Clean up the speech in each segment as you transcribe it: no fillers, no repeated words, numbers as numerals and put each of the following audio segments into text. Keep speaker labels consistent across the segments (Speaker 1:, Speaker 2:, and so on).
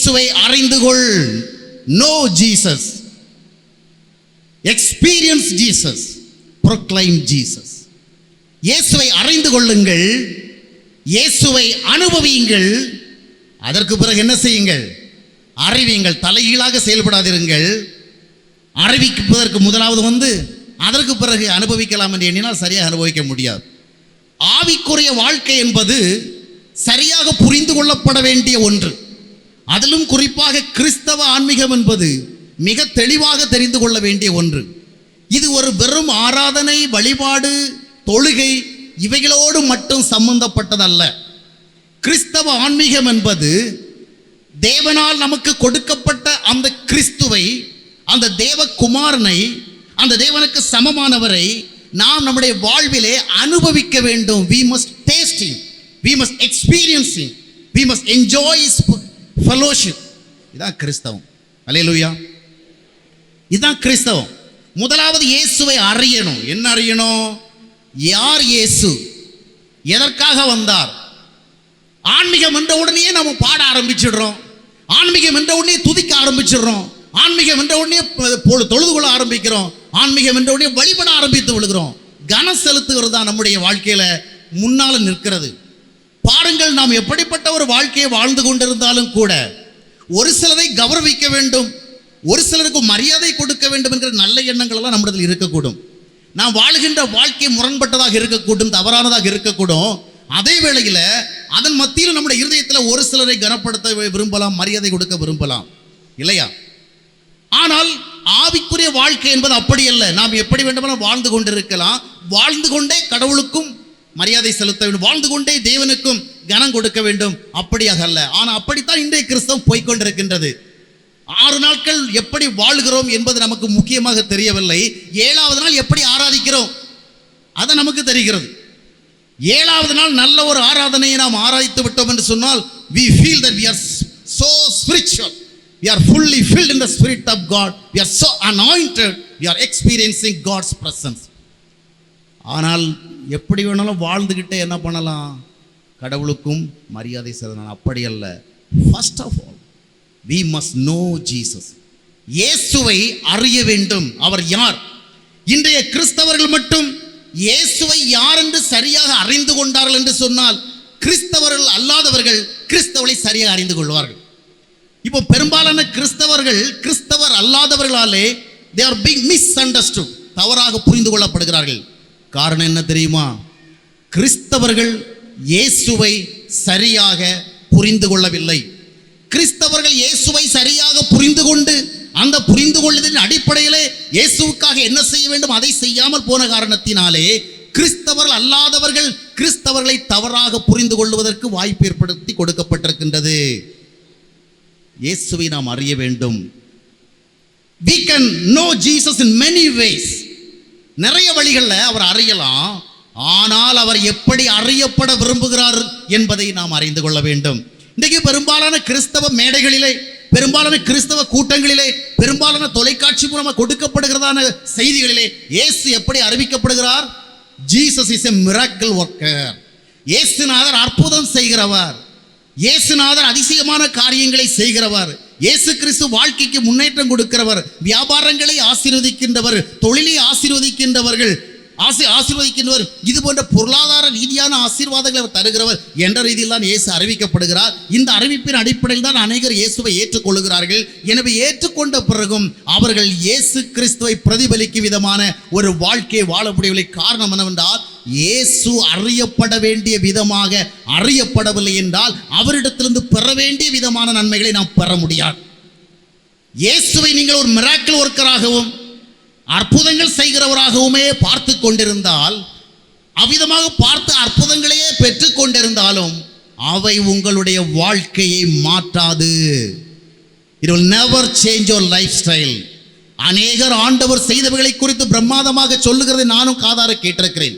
Speaker 1: இயேசுவை அறிந்து கொள். Know Jesus, experience Jesus, proclaim Jesus. இயேசுவை அறிந்து கொள்ளுங்கள், இயேசுவை அனுபவியுங்கள். அதற்கு பிறகு என்ன செய்யுங்கள்? அறிவியுங்கள். தலைகீழாக செயல்படாதிருங்கள். அறிவிப்பதற்கு முதலாவது அதற்கு பிறகு அனுபவிக்கலாம் என்று எண்ணினால் சரியாக அனுபவிக்க முடியாது. ஆவிக்குரிய வாழ்க்கை என்பது சரியாக புரிந்து கொள்ளப்பட வேண்டிய ஒன்று. அதிலும் குறிப்பாக கிறிஸ்தவ ஆன்மீகம் என்பது மிக தெளிவாக தெரிந்து கொள்ள வேண்டிய ஒன்று. இது ஒரு வெறும் ஆராதனை, வழிபாடு, தொழுகை இவைகளோடு மட்டும் சம்பந்தப்பட்டதல்ல. கிறிஸ்தவ ஆன்மீகம் என்பது தேவனால் நமக்கு கொடுக்கப்பட்ட அந்த கிறிஸ்துவை, அந்த தேவகுமாரனை, அந்த தேவனுக்கு சமமானவரை நாம் நம்முடைய வாழ்விலே அனுபவிக்க வேண்டும். we must taste him, we must experience him, we must enjoy his fellowship. இதான் கிறிஸ்தவம். அல்லேலூயா. இதுதான் கிறிஸ்தவம். முதலாவது இயேசுவை அறியணும். என்ன அறியணும்? யார் இயேசு, எதற்காக வந்தார். ஆன்மீகம் என்ற உடனே நம்ம பாட ஆரம்பிச்சிடுறோம், ஆன்மீகம் என்ற உடனே துதிக்க ஆரம்பிச்சிடுறோம், ஆன்மீகம் என்ற உடனே தொழுது கொள்ள ஆரம்பிக்கிறோம், ஆன்மீகம் என்ற உடனே வழிபட ஆரம்பித்து விடுகிறோம். கனம் செலுத்துகிறது தான் நம்முடைய வாழ்க்கையில முன்னால நிற்கிறது. பாருங்கள், நாம் எப்படிப்பட்ட ஒரு வாழ்க்கையை வாழ்ந்து கொண்டிருந்தாலும் கூட ஒரு சிலரை கௌரவிக்க வேண்டும், ஒரு சிலருக்கு மரியாதை கொடுக்க வேண்டும் என்கிற நல்ல எண்ணங்கள் எல்லாம் நம்மிடத்தில் இருக்கக்கூடும். நாம் வாழ்கின்ற வாழ்க்கை முரண்பட்டதாக இருக்கக்கூடும், தவறானதாக இருக்கக்கூடும். அதே வேளையில் அதன் மத்தியில் நம்முடைய இருதயத்தில் ஒரு சிலரை கனப்படுத்த விரும்பலாம், மரியாதை கொடுக்க விரும்பலாம், இல்லையா? ஆனால் ஆவிக்குரிய வாழ்க்கை என்பது அப்படி அல்ல. நாம் எப்படி வேண்டுமானால் வாழ்ந்து கொண்டிருக்கலாம், வாழ்ந்து கொண்டே கடவுளுக்கும் மரியாதை செலுத்த வேண்டும், வாழ்ந்து கொண்டே தேவனுக்கும் கனம் கொடுக்க வேண்டும். அப்படியாக அல்ல. ஆனால் அப்படித்தான் இன்றைய கிறிஸ்தவம் போய்கொண்டிருக்கின்றது. 6 நாட்கள் எப்படி வாழ்கிறோம் என்பது நமக்கு முக்கியமாக தெரியவில்லை. 7வது நாள் எப்படி ஆராதிக்கிறோம் அது நமக்கு தெரிகிறது. 7வது நாள் நல்ல ஒரு ஆராதனையை நாம் ஆராதித்து விட்டோம் என்று சொன்னால் we feel that we are so spiritual, we are fully filled in the spirit of God, we are so anointed, we are experiencing God's presence. ஆனால் எப்படி வேணாலும் வாழ்ந்துகிட்டே என்ன பண்ணலாம், கடவுளுக்கும் மரியாதை செலுத்தலாம். அப்படி அல்ல. First of all we must know Jesus. இயேசுவை அறிய வேண்டும். அவர் யார்? இன்றைய கிறிஸ்தவர்கள் மட்டும் இயேசுவை யார் என்று சரியாக அறிந்து கொண்டார்கள் என்று சொன்னால் கிறிஸ்தவர்கள் அல்லாதவர்கள் கிறிஸ்தவரை சரியாக அறிந்து கொள்வார்கள். இப்போ பெரும்பாலான கிறிஸ்தவர்கள் கிறிஸ்தவர் அல்லாதவர்களாலே they are being misunderstood, தவறாக புரிந்து கொள்ளப்படுகிறார்கள். காரணம் என்ன தெரியுமா? கிறிஸ்தவர்கள் இயேசுவை சரியாக புரிந்து கொள்ளவில்லை. கிறிஸ்தவர்கள் இயேசுவை சரியாக புரிந்து கொண்டு அந்த புரிந்து கொள்வதின் அடிப்படையிலே இயேசுவுக்காக என்ன செய்ய வேண்டும் அதை செய்யாமல் போன காரணத்தினாலே கிறிஸ்தவர்கள் அல்லாதவர்கள் கிறிஸ்தவர்களை தவறாக புரிந்து கொள்வதற்கு வாய்ப்பு ஏற்படுத்தி கொடுக்கப்பட்டிருக்கின்றது. இயேசுவை நாம் அறிய வேண்டும். We can know Jesus in many ways. நிறைய வழிகளில் அவர் அறியலாம். ஆனால் அவர் எப்படி அறியப்பட விரும்புகிறார் என்பதை நாம் அறிந்து கொள்ள வேண்டும். இன்றைக்கு பெரும்பாலான கிறிஸ்தவ மேடைகளிலே, பெரும்பாலான கிறிஸ்தவ கூட்டங்களிலே, பெரும்பாலான தொலைக்காட்சி மூலமாக கொடுக்கப்படுகிறதான செய்திகளிலே இயேசு எப்படி அறிவிக்கப்படுகிறார்? Jesus is a miracle worker. இயேசுநாதர் அற்புதம் செய்கிறவர், இயேசுநாதர் அதிசயமான காரியங்களை செய்கிறவர், இயேசு கிறிஸ்து வாழ்க்கைக்கு முன்னேற்றம் கொடுக்கிறவர், வியாபாரங்களை ஆசீர்வதிக்கின்றவர், தொழிலை ஆசீர்வதிக்கின்றவர், இது போன்ற பொருளாதார ரீதியான ஆசீர்வாதங்களை அவர் தருகிறவர் என்ற ரீதியில் தான் இயேசு அறிவிக்கப்படுகிறார். இந்த அறிவிப்பின் அடிப்படையில் தான் அநேகர் இயேசுவை ஏற்றுக்கொள்கிறார்கள். எனவே ஏற்றுக்கொண்ட பிறகும் அவர்கள் இயேசு கிறிஸ்துவை பிரதிபலிக்கும் விதமான ஒரு வாழ்க்கையை வாழ முடியவில்லை. காரணம் என்னவென்றால் இயேசு அறியப்பட வேண்டிய விதமாக அறியப்படவில்லை என்றால் அவரிடத்திலிருந்து பெற வேண்டிய விதமான நன்மைகளை நாம் பெற முடியாது. இயேசுவை நீங்கள் ஒரு மிராக்கிள் ஒர்க்கராகவும் அற்புதங்கள் செய்கிறவராகவுமே பார்த்து கொண்டிருந்தால், அவ்விதமாக பார்த்து அற்புதங்களையே பெற்று கொண்டிருந்தாலும் அவை உங்களுடைய வாழ்க்கையை மாற்றாது. It will never change your lifestyle. அநேகர் ஆண்டவர் செய்தவைகளை குறித்து பிரம்மாதமாக சொல்லுகிறதை நானும் காதார கேட்டிருக்கிறேன்.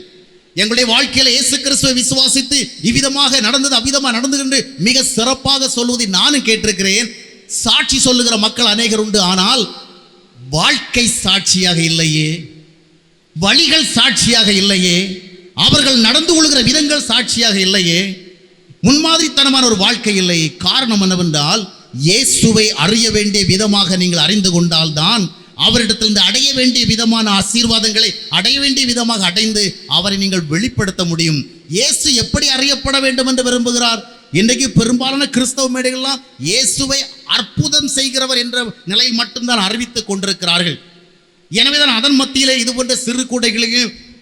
Speaker 1: எங்களுடைய வாழ்க்கையில் இயேசு கிறிஸ்துவை விசுவாசித்து இவ்விதமாக நடந்தது அவ்விதமாக நடந்தது என்று மிக சிறப்பாக சொல்வதை நானும் கேட்டிருக்கிறேன். சாட்சி சொல்லுகிற மக்கள் அநேகர் உண்டு. ஆனால் வாழ்க்கை சாட்சியாக இல்லையே, வழிகள் சாட்சியாக இல்லையே, அவர்கள் நடந்து கொள்கிற விதங்கள் சாட்சியாக இல்லையே, முன்மாதிரித்தனமான ஒரு வாழ்க்கை இல்லையே. காரணம் என்னவென்றால் இயேசுவை அறிய வேண்டிய விதமாக நீங்கள் அறிந்து கொண்டால்தான் அவரிடத்திலிருந்து அடைய வேண்டிய விதமான ஆசீர்வாதங்களை அடைய வேண்டிய விதமாக அடைந்து அவரை நீங்கள் வெளிப்படுத்த முடியும். இயேசு எப்படி அறியப்பட வேண்டும் என்று விரும்புகிறார்? இன்றைக்கு பெரும்பாலான கிறிஸ்தவ மேடைகள்லாம் இயேசுவை அற்புதம் செய்கிறவர் என்ற நிலையில் மட்டும்தான் அறிவித்துக் கொண்டிருக்கிறார்கள். எனவேதான் அதன் மத்தியிலே இது போன்ற சிறு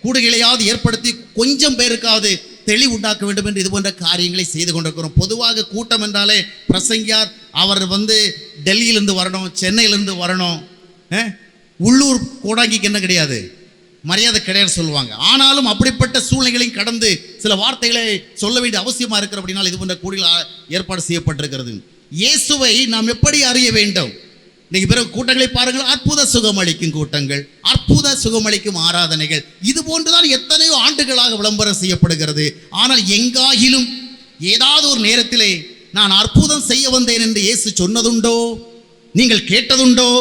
Speaker 1: கூடைகளையாவது ஏற்படுத்தி கொஞ்சம் பேருக்காவது தெளிவு உண்டாக்க வேண்டும் என்று இது போன்ற காரியங்களை செய்து கொண்டிருக்கிறோம். பொதுவாக கூட்டம் என்றாலே பிரசங்கியார் அவர் டெல்லியிலிருந்து வரணும், சென்னையிலிருந்து வரணும், உள்ளூர் கோடாங்கிக்கு என்ன கிடையாது, மரியாதை கிடையாது சொல்லுவாங்க. ஆனாலும் அப்படிப்பட்ட சூழ்நிலைகளையும் கடந்து சில வார்த்தைகளை சொல்ல வேண்டிய அவசியமாக இருக்கிற அப்படினால் இது போன்ற கூடிகள் ஏற்பாடு செய்யப்பட்டிருக்கிறது. இயேசுவை நாம் எப்படி அறிய வேண்டும்? இன்னைக்கு பிறகு கூட்டங்களை பாருங்கள், அற்புத சுகமளிக்கும் கூட்டங்கள், அற்புத சுகமளிக்கும் ஆராதனைகள், இது போன்றுதான் எத்தனையோ ஆண்டுகளாக விளம்பரம் செய்யப்படுகிறது. ஆனால் எங்காகிலும் ஏதாவது ஒரு நேரத்திலே நான் அற்புதம் செய்ய வந்தேன் என்று இயேசு சொன்னதுண்டோ? நீங்கள் கேட்டதுண்டோ?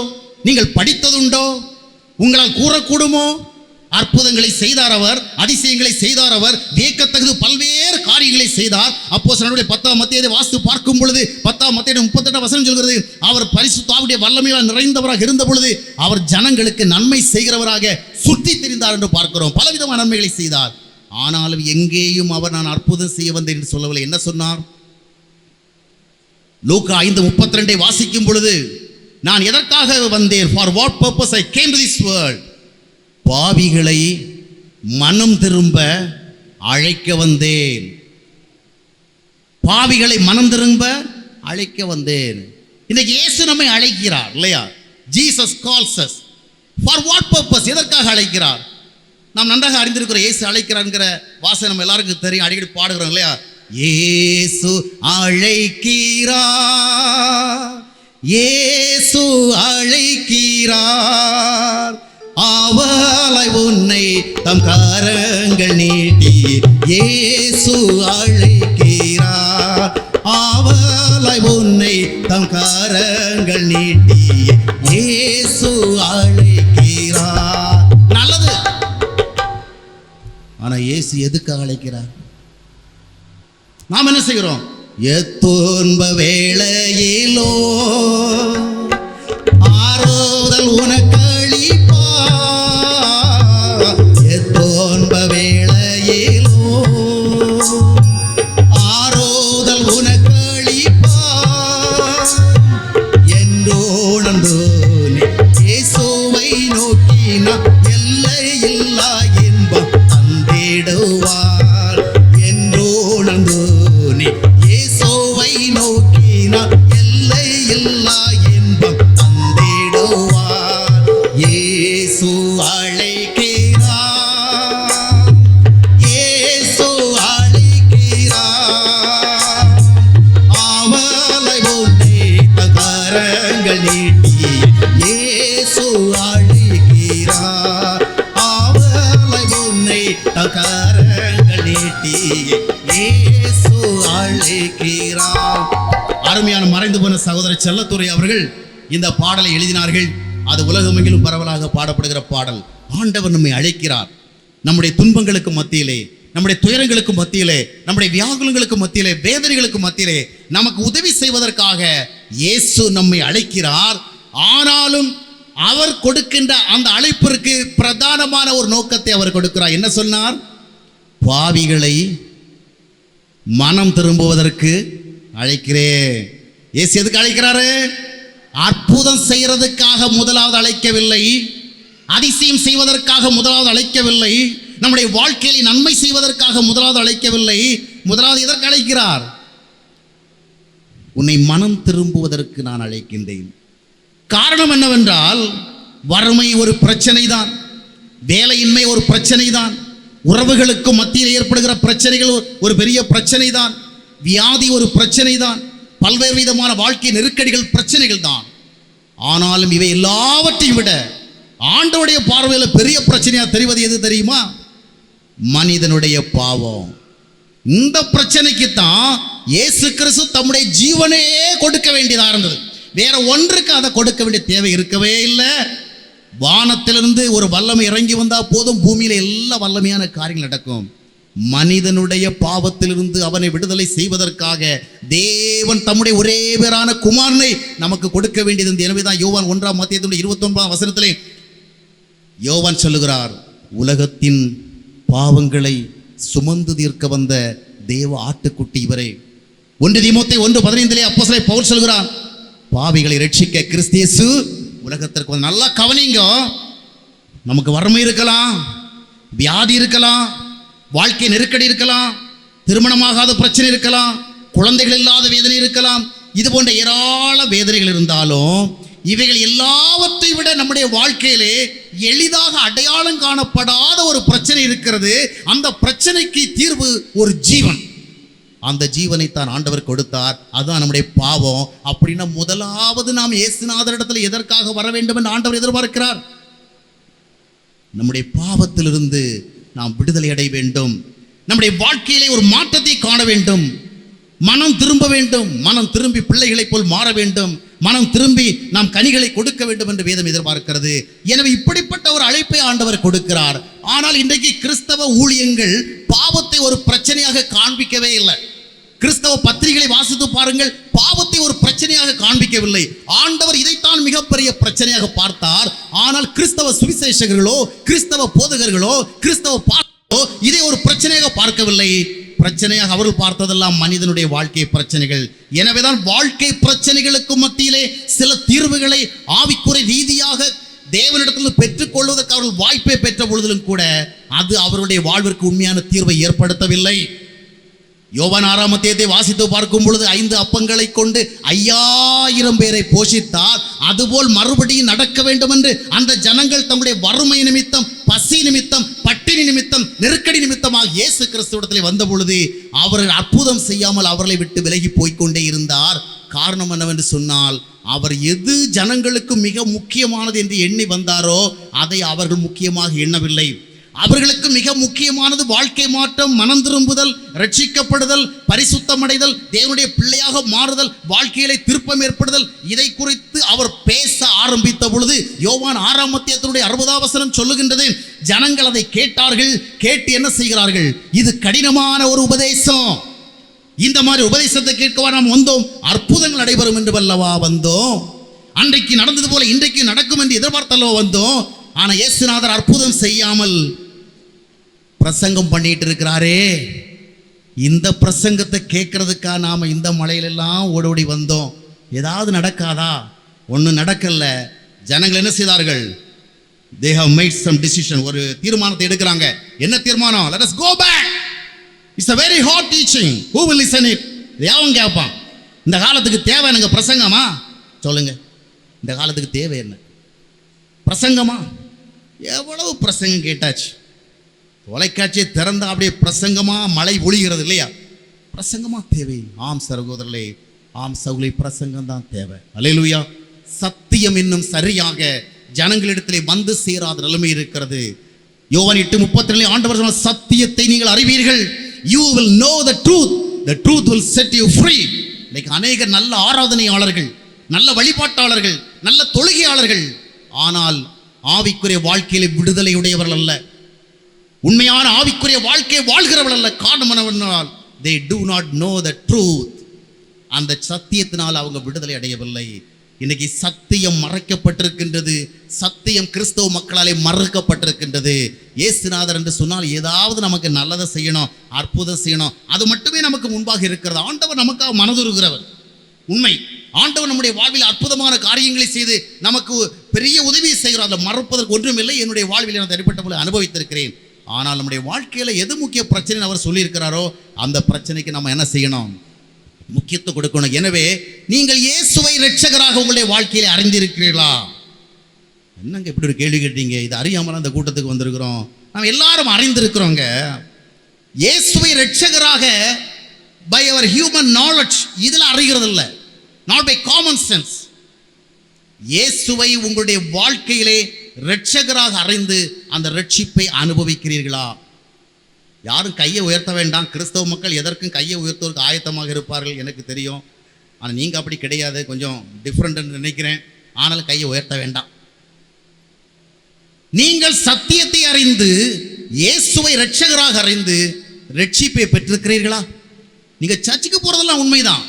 Speaker 1: நீங்கள் படித்ததுண்டோ? உங்களால் கூறக்கூடுமோ? அற்புதங்களை செய்தார் அவர், அதிசயங்களை செய்தார் அவர், வியக்கத்தகுது பல்வேறு காரியங்களை செய்தார். அப்போஸ்தலர்களுடைய 10ஆம் அத்தியாயத்தை வாசித்து பார்க்கும் பொழுது 10ஆம் அத்தியாயம் 38 வசனம் சொல்கிறது, அவர் பரிசுத்த ஆவியுடைய வல்லமையால் நிறைந்தவராக இருந்த பொழுது அவர் ஜனங்களுக்கு நன்மை செய்கிறவராக சுற்றி திரிந்தார் என்று பார்க்கிறோம். பலவிதமான நன்மைகளை செய்தார். ஆனாலும் எங்கேயும் அவர் நான் அற்புதம் செய்ய வந்தேன் என்று சொல்லவில்லை. என்ன சொன்னார்? லூக்கா 5:32 வாசிக்கும் பொழுது, நான் எதற்காக வந்தேன்? For what purpose I came to this world? பாவிகளை மனம் திரும்ப அழைக்க வந்தேன். பாவிகளை மனம் திரும்ப அழைக்க வந்தேன். இன்னைக்கு இயேசு நம்மை அழைக்கிறார் இல்லையா? Jesus calls us. For what purpose? எதற்காக அழைக்கிறார்? நாம் நன்றாக அறிந்திருக்கிறோம். இயேசு அழைக்கிறார்ங்கிற வாசனை நம்ம எல்லாருக்கும் தெரியும், அடிக்கடி பாடுகிறோம் இல்லையா? இயேசு அழைக்கிறார், இயேசு அழைக்கிறார், அவளாய் உன்னை தம் கரங்கள் நீட்டி இயேசு அழைக்கிறார், அவளாய் உன்னை தம் கரங்கள் நீட்டி இயேசு அழைக்கிறார். நல்லது. ஆனா இயேசு எதுக்காக அழைக்கிறார்? நாம் என்ன செய்கிறோம்? எத்துன்ப வேளையிலோ ஆறுதல் உனக்களிப்பார், எத்துன்ப வேளையிலோ ஆறுதல் உனக்களிப்பார் என்று உணர்ந்து இயேசுவை நோக்கினார், எல்லையில்லா இன்பம் தந்திடுவார் என்று உணர்ந்து இயேசுவை நோக்கினார், எல்லையில்லா இன்பம் தந்திடுவார். இயேசு அழைக்கிறார், இயேசு அழைக்கிறார், அவளை உன்னை தம் கரங்கள் நீட்டி இயேசு அழைக்கிறார், அவளை உன்னை தம் கரங்கள் நீட்டி இயேசு அழைக்கிறார். அருமையான மறைந்து போன சகோதரர் செல்லத்துறை அவர்கள் இந்த பாடலை எழுதினார்கள். அது உலகமெங்கிலும் பரவலாக பாடப்படுகிற பாடல். ஆண்டவர் நம்மை அழைக்கிறார். நம்முடைய துன்பங்களுக்கு மத்தியிலே, நம்முடைய துயரங்களுக்கு மத்தியிலே, நம்முடைய வியாகுலங்களுக்கு மத்தியிலே, வேதனைகளுக்கு மத்தியிலே நமக்கு உதவி செய்வதற்காக இயேசு நம்மை அழைக்கிறார். ஆனாலும் அவர் கொடுக்கின்ற அந்த அழைப்பிற்கு பிரதானமான ஒரு நோக்கத்தை அவர் கொடுக்கிறார். என்ன சொன்னார்? பாவிகளை மனம் திரும்புவதற்கு அழைக்கிறேன். இயேசு எதுக்கு அழைக்கிறாரு? அற்புதம் செய்யறதுக்காக முதலாவது அழைக்கவில்லை, அதிசயம் செய்வதற்காக முதலாவது அழைக்கவில்லை, நம்முடைய வாழ்க்கையில் நன்மை செய்வதற்காக முதலாவது அழைக்கவில்லை. முதலாவது எதற்கு அழைக்கிறார்? உன்னை மனம் திரும்புவதற்கு நான் அழைக்கின்றேன். காரணம் என்னவென்றால், வறுமை ஒரு பிரச்சனை தான், வேலையின்மை ஒரு பிரச்சனை தான், உறவுகளுக்கு மத்தியில் ஏற்படுகிற பிரச்சனைகள் ஒரு பெரிய பிரச்சனை தான், வியாதி ஒரு பிரச்சனை தான், பல்வேறு விதமான வாழ்க்கை நெருக்கடிகள் பிரச்சனைகள் தான். ஆனாலும் இவை எல்லாவற்றையும் விட ஆண்டவருடைய பார்வையில் பெரிய பிரச்சனையா தெரிவது எது தெரியுமா? மனிதனுடைய பாவம். இந்த பிரச்சனைக்கு தான் இயேசு கிறிஸ்து தம்முடைய ஜீவனே கொடுக்க வேண்டியதாக இருந்தது. வேற ஒன்றுக்கு அதை கொடுக்க வேண்டிய தேவை இருக்கவே இல்லை. வானத்திலிருந்து ஒரு வல்லமை இறங்கி வந்தால் போதும், பூமியில எல்லா வல்லமையான காரியங்கள் நடக்கும். மனிதனுடைய பாவத்திலிருந்து அவனை விடுதலை செய்வதற்காக தேவன் தம்முடைய ஒரே பேரான குமாரனை நமக்கு கொடுக்க வேண்டியது. எனவேதான் யோவான் 1:29 யோவான் சொல்லுகிறார், உலகத்தின் பாவங்களை சுமந்து தீர்க்க வந்த தேவ ஆட்டுக்குட்டி இவரே. 1 தீமோத்தேயு 1:15 அப்போஸ்தலன் பவுல் சொல்கிறார், பாவிகளை ரட்சிக்க கிறிஸ்து இயேசு உலகத்திற்கு வந்து. நல்லா கவனிங்க, நமக்கு வறுமை இருக்கலாம், வியாதி இருக்கலாம், வாழ்க்கை நெருக்கடி இருக்கலாம், திருமணமாகாத பிரச்சனை இருக்கலாம், குழந்தைகள் இல்லாத வேதனை இருக்கலாம், இது போன்ற ஏராள வேதனைகள் இருந்தாலும் இவைகள் எல்லாவற்றை விட நம்முடைய வாழ்க்கையிலே எளிதாக அடையாளம் காணப்படாத ஒரு பிரச்சனை இருக்கிறது. அந்த பிரச்சனைக்கு தீர்வு ஒரு ஜீவன். அந்த ஜீவனை தான் ஆண்டவர் கொடுத்தார். அதுதான் நம்முடைய பாவம். அப்படின்னா முதலாவது நாம் இயேசுநாதரிடத்தில் எதற்காக வர வேண்டும் என்று ஆண்டவர் எதிர்பார்க்கிறார்? நம்முடைய பாவத்திலிருந்து நாம் விடுதலை அடைய வேண்டும். நம்முடைய வாழ்க்கையிலே ஒரு மாற்றத்தை காண வேண்டும். மனம் திரும்ப வேண்டும். மனம் திரும்பி பிள்ளைகளைப் போல் மாற வேண்டும். மனம் திரும்பி நாம் கனிகளை கொடுக்க வேண்டும் என்று வேதம் எதிர்பார்க்கிறது. எனவே இப்படிப்பட்ட ஒரு அழைப்பை ஆண்டவர் கொடுக்கிறார். ஆனால் இன்றைக்கு கிறிஸ்தவ ஊழியங்கள் பாவத்தை ஒரு பிரச்சனையாக காண்பிக்கவே இல்லை. கிறிஸ்தவ பத்திரிகைகளை வாசித்து பாருங்கள், பாவத்தை ஒரு பிரச்சனையாக காண்பிக்கவில்லை. ஆண்டவர் இதைத்தான் மிகப்பெரிய பிரச்சனையாக பார்த்தார். ஆனால் கிறிஸ்தவ சுவிசேஷகர்களோ, கிறிஸ்தவ போதகர்களோ, கிறிஸ்தவ பாஸ்டர்களோ இதை ஒரு பிரச்சனையாக பார்க்கவில்லை. பிரச்சனையாக அவர்கள் பார்த்ததெல்லாம் மனிதனுடைய வாழ்க்கை பிரச்சனைகள். எனவேதான் வாழ்க்கை பிரச்சனைகளுக்கு மத்தியிலே சில தீர்வுகளை ஆவிக்குறை ரீதியாக தேவனிடத்தில் பெற்றுக் கொள்வதற்கு அவர்கள் வாய்ப்பை பெற்ற பொழுதிலும் கூட அது அவருடைய வாழ்விற்கு உண்மையான தீர்வை ஏற்படுத்தவில்லை. யோவான் 6 வாசித்து பார்க்கும் பொழுது 5 அப்பங்களை கொண்டு 5000 பேரை போஷித்தார். அதுபோல் மறுபடியும் நடக்க வேண்டும் என்று அந்த ஜனங்கள் தம்முடைய வறுமை நிமித்தம், பசி நிமித்தம், பட்டினி நிமித்தம், நெருக்கடி நிமித்தமாக இயேசு கிறிஸ்துவிடத்தில் வந்த பொழுது அவர்கள் அற்புதம் செய்யாமல் அவர்களை விட்டு விலகி போய்கொண்டே இருந்தார். காரணம் என்னவென்று சொன்னால், அவர் எது ஜனங்களுக்கு மிக முக்கியமானது என்று எண்ணி வந்தாரோ அதை அவர்கள் முக்கியமாக எண்ணவில்லை. அவர்களுக்கு மிக முக்கியமானது வாழ்க்கை மாற்றம், மனம் திரும்புதல், ரட்சிக்கப்படுதல், பரிசுத்தமடைதல், தேவனுடைய பிள்ளையாக மாறுதல், வாழ்க்கையிலே திருப்பம் ஏற்படுதல். இதை குறித்து அவர் பேச ஆரம்பித்த பொழுது யோவான் 6:60 சொல்லுகின்றது, ஜனங்கள் அதை கேட்டார்கள். கேட்டு என்ன செய்கிறார்கள்? இது கடினமான ஒரு உபதேசம், இந்த மாதிரி உபதேசத்தை கேட்கவா நாம் வந்தோம்? அற்புதங்கள் நடைபெறும் என்று வல்லவா வந்தோம்? அன்றைக்கு நடந்தது போல இன்றைக்கு நடக்கும் என்று எதிர்பார்த்தல்லவா வந்தோம்? ஆனா இயேசுநாதர் அற்புதம் செய்யாமல் பிரசங்கம் பண்ணிட்டு இருக்கிறாரே, இந்த பிரசங்கத்தை கேட்கறதுக்கா நாம இந்த மலையிலெல்லாம் ஓடோடி வந்தோம்? ஏதாவது நடக்காதா? ஒன்றும் நடக்கல. ஜனங்கள் என்ன செய்தார்கள்? they have made some decision. ஒரு தீர்மானத்தை எடுக்கிறாங்க. என்ன தீர்மானம்? let us go back. it's a very hot teaching. who will listen it? யாவன் கேட்பான். இந்த காலத்துக்கு தேவை எனக்கு பிரசங்கமா? சொல்லுங்க, இந்த காலத்துக்கு தேவை என்ன? பிரசங்கமா? எவ்வளவு பிரசங்கம் கேட்டாச்சு. தொலைக்காட்சியை திறந்தா அப்படியே பிரசங்கமா மழை ஒளிகிறது இல்லையா? பிரசங்கமா தேவை. ஆம் சகோதரர்களே, ஆம் சகோதரி, பிரசங்கம் தான் தேவை. அல்லேலூயா. சத்தியம் இன்னும் சரியாக ஜனங்களிடத்திலே வந்து சேராத நிலைமை இருக்கிறது. யோவான் 8:32 ஆண்டவர் சொன்ன, சத்தியத்தை நீங்கள் அறிவீர்கள். you will know the truth will set you free. இன்னைக்கு அநேக நல்ல ஆராதனையாளர்கள், நல்ல வழிபாட்டாளர்கள், நல்ல தொழுகையாளர்கள், ஆனால் ஆவிக்குரிய வாழ்க்கையிலே விடுதலையுடையவர்கள் அல்ல, உண்மையான ஆவிக்குரிய வாழ்க்கையை வாழ்கிறவர்கள் அல்ல. காரணம் என்னவென்றால் they do not know the truth. அந்த சத்தியத்தினால் அவங்க விடுதலை அடையவில்லை. இன்னைக்கு சத்தியம் மறைக்கப்பட்டிருக்கின்றது. சத்தியம் கிறிஸ்தவ மக்களாலே மறுக்கப்பட்டிருக்கின்றது. இயேசுநாதர் என்று சொன்னால் ஏதாவது நமக்கு நல்லதை செய்யணும், அற்புதம் செய்யணும், அது மட்டுமே நமக்கு முன்பாக இருக்கிறது. ஆண்டவர் நமக்காக மனதுருகிறவர் உண்மை. ஆண்டவர் நம்முடைய வாழ்வில் அற்புதமான காரியங்களை செய்து நமக்கு பெரிய உதவி செய்கிறார். அதை மறுப்பதற்கு ஒன்றுமில்லை. என்னுடைய வாழ்வில் நான் தனிப்பட்ட போல அனுபவித்திருக்கிறேன். ஆனால் நம்முடைய வாழ்க்கையில எது முக்கிய பிரச்சனை அவர் சொல்லியிருக்கிறாரோ அந்த பிரச்சனைக்கு நம்ம என்ன செய்யணும்? முக்கியத்துவம் கொடுக்கணும். எனவே நீங்கள் இயேசுவை இரட்சகராக உங்களுடைய வாழ்க்கையில அறிந்திருக்கிறீர்களா? என்னங்க இப்படி ஒரு கேள்வி கேட்டீங்க? இது அறியாமல் அந்த கூட்டத்துக்கு வந்திருக்கிறோம். நாம் எல்லாரும் அறிந்திருக்கிறோங்க. இயேசுவை இரட்சகராக பை அவர் ஹியூமன் நாலேஜ் இதில் அறிகிறது இல்லை, நாட் பை காமன் சென்ஸ். இயேசுவை உங்களுடைய வாழ்க்கையிலே இரட்சகராக அறிந்து அந்த ரட்சிப்பை அனுபவிக்கிறீர்களா? யாரும் கையை உயர்த்த வேண்டாம். கிறிஸ்தவ மக்கள் எதற்கும் கையை உயர்த்துவதற்கு ஆயத்தமாக இருப்பார்கள், எனக்கு தெரியும். ஆனால் நீங்கள் அப்படி கிடையாது, கொஞ்சம் டிஃப்ரெண்ட் நினைக்கிறேன். ஆனால் கையை உயர்த்த வேண்டாம். நீங்கள் சத்தியத்தை அறிந்து, இயேசுவை இரட்சகராக அறிந்து ரட்சிப்பை பெற்றிருக்கிறீர்களா? நீங்க சர்ச்சுக்கு போறதெல்லாம் உண்மைதான்,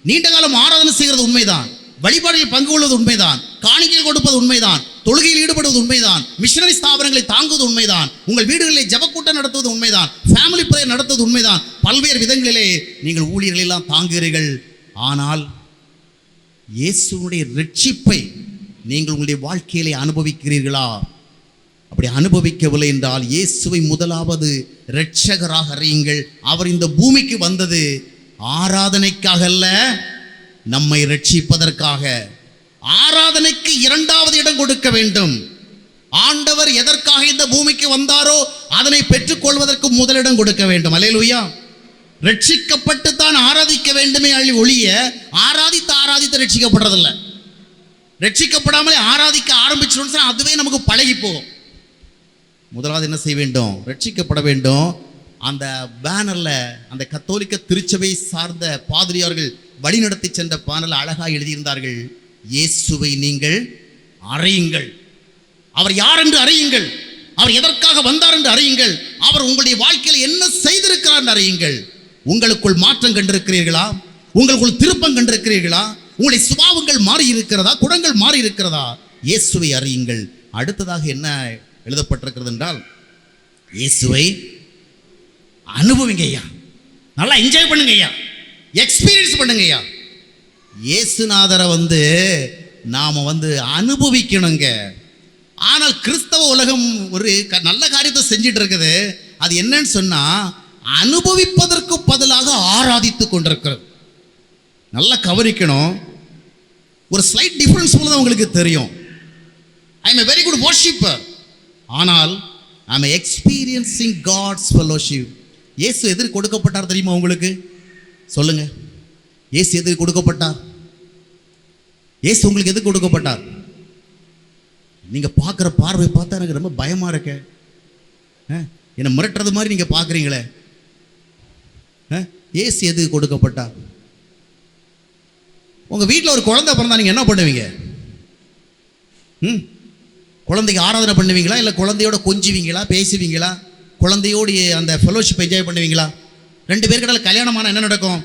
Speaker 1: நீண்ட காலம் ஆராதனை செய்கிறது உண்மைதான், வழிபாடுகளில் பங்கு கொள்வது உண்மைதான், காணிக்கைகள் கொடுப்பது உண்மைதான், தொழுகையில் ஈடுபடுவது உண்மைதான், மிஷனரி ஸ்தாபனங்களை தாங்குவது உண்மைதான், உங்கள் வீடுகளில் ஜெபக்கூட்டம் நடத்துவது உண்மைதான், ஃபேமிலி பிரேயர் நடத்துவது உண்மைதான், பல்வேறு விதங்களிலே நீங்கள் ஊழியர்கள் எல்லாம் தாங்குகிறீர்கள். ஆனால் இயேசுவுடைய ரட்சிப்பை நீங்கள் உங்களுடைய வாழ்க்கையிலே அனுபவிக்கிறீர்களா? அப்படி அனுபவிக்கவில்லை என்றால் இயேசுவை முதலாவது இரட்சகராக அறியுங்கள். அவர் இந்த பூமிக்கு வந்தது ஆராதனைக்காக அல்ல, நம்மை ரட்சிப்பதற்காக. ஆராதனைக்கு இரண்டாவது இடம் கொடுக்க வேண்டும். ஆண்டவர் எதற்காக இந்த பூமிக்கு வந்தாரோ அதனை பெற்றுக்கொள்வதற்கு முதலிடம் கொடுக்க வேண்டும். அல்லேலூயா. ரட்சிக்கப்பட்டு தான் ஆராதிக்க வேண்டுமே ஒழிய ஆராதித்து ரட்சிக்கப்படுறதில்லை. ரட்சிக்கப்படாமலே ஆராதிக்க ஆரம்பிச்சோம்னா அதுவே நமக்கு பழகி போகும். முதலாவது என்ன செய்ய வேண்டும்? ரட்சிக்கப்பட வேண்டும். அந்த பேனர்ல அந்த கத்தோலிக்க திருச்சபை சார்ந்த பாதிரியார்கள் வழிநடத்தி சென்ற பேனர்ல அழகாக எழுதியிருந்தார்கள், இயேசுவை நீங்கள் அறியுங்கள், அவர் யார் என்று அறியுங்கள், அவர் எதற்காக வந்தார் என்று அறியுங்கள், அவர் உங்களுடைய வாழ்க்கையில் என்ன செய்திருக்கிறார் என்று அறியுங்கள். உங்களுக்குள் மாற்றம் கண்டிருக்கிறீர்களா? உங்களுக்குள் திருப்பம் கண்டிருக்கிறீர்களா? உங்களுடைய சுபாவங்கள் மாறி இருக்கிறதா? குணங்கள் மாறி இருக்கிறதா? இயேசுவை அறியுங்கள். அடுத்ததாக என்ன எழுதப்பட்டிருக்கிறது என்றால், இயேசுவை அனுபவிங்க ஐயா, நல்லா என்ஜாய் பண்ணுங்க ஐயா, எக்ஸ்பீரியன்ஸ் பண்ணுங்க ஐயா. இயேசுநாதரை நாம அனுபவிக்கணுங்க. ஆனால் கிறிஸ்தவ உலகம் ஒரு நல்ல காரியத்தை செஞ்சிட்டு இருக்குது. அது என்னன்னு சொன்னா, அனுபவிப்பதற்கு பதிலாக ஆராதித்து கொண்டிருக்கிறது. நல்லா கவனிக்கணும். ஒரு ஸ்லைட் டிஃபரன்ஸ் தான் உங்களுக்கு தெரியும். I am a very good worshipper, ஆனால் I am experiencing God's fellowship. இயேசு எதற்கு கொடுக்கப்பட்டார் தெரியுமா உங்களுக்கு? சொல்லுங்க, இயேசு எதற்கு கொடுக்கப்பட்டார்? இயேசு உங்களுக்கு எதுக்கு கொடுக்கப்பட்டார்? நீங்க பார்க்குற பார்வை பார்த்தா எனக்கு ரொம்ப பயமா இருக்கு. என்னை மிரட்டுறது மாதிரி நீங்க பார்க்குறீங்களே. இயேசு எதுக்கு கொடுக்கப்பட்டார்? உங்க வீட்டில் ஒரு குழந்தை பிறந்தா நீங்க என்ன பண்ணுவீங்க? குழந்தைக்கு ஆராதனை பண்ணுவீங்களா? இல்லை குழந்தையோட கொஞ்சுவீங்களா, பேசுவீங்களா? குழந்தையோடு அந்த ஃபெலோஷிப் என்ஜாய் பண்ணுவீங்களா? ரெண்டு பேருக்கிட்ட கல்யாணமான என்ன நடக்கும்?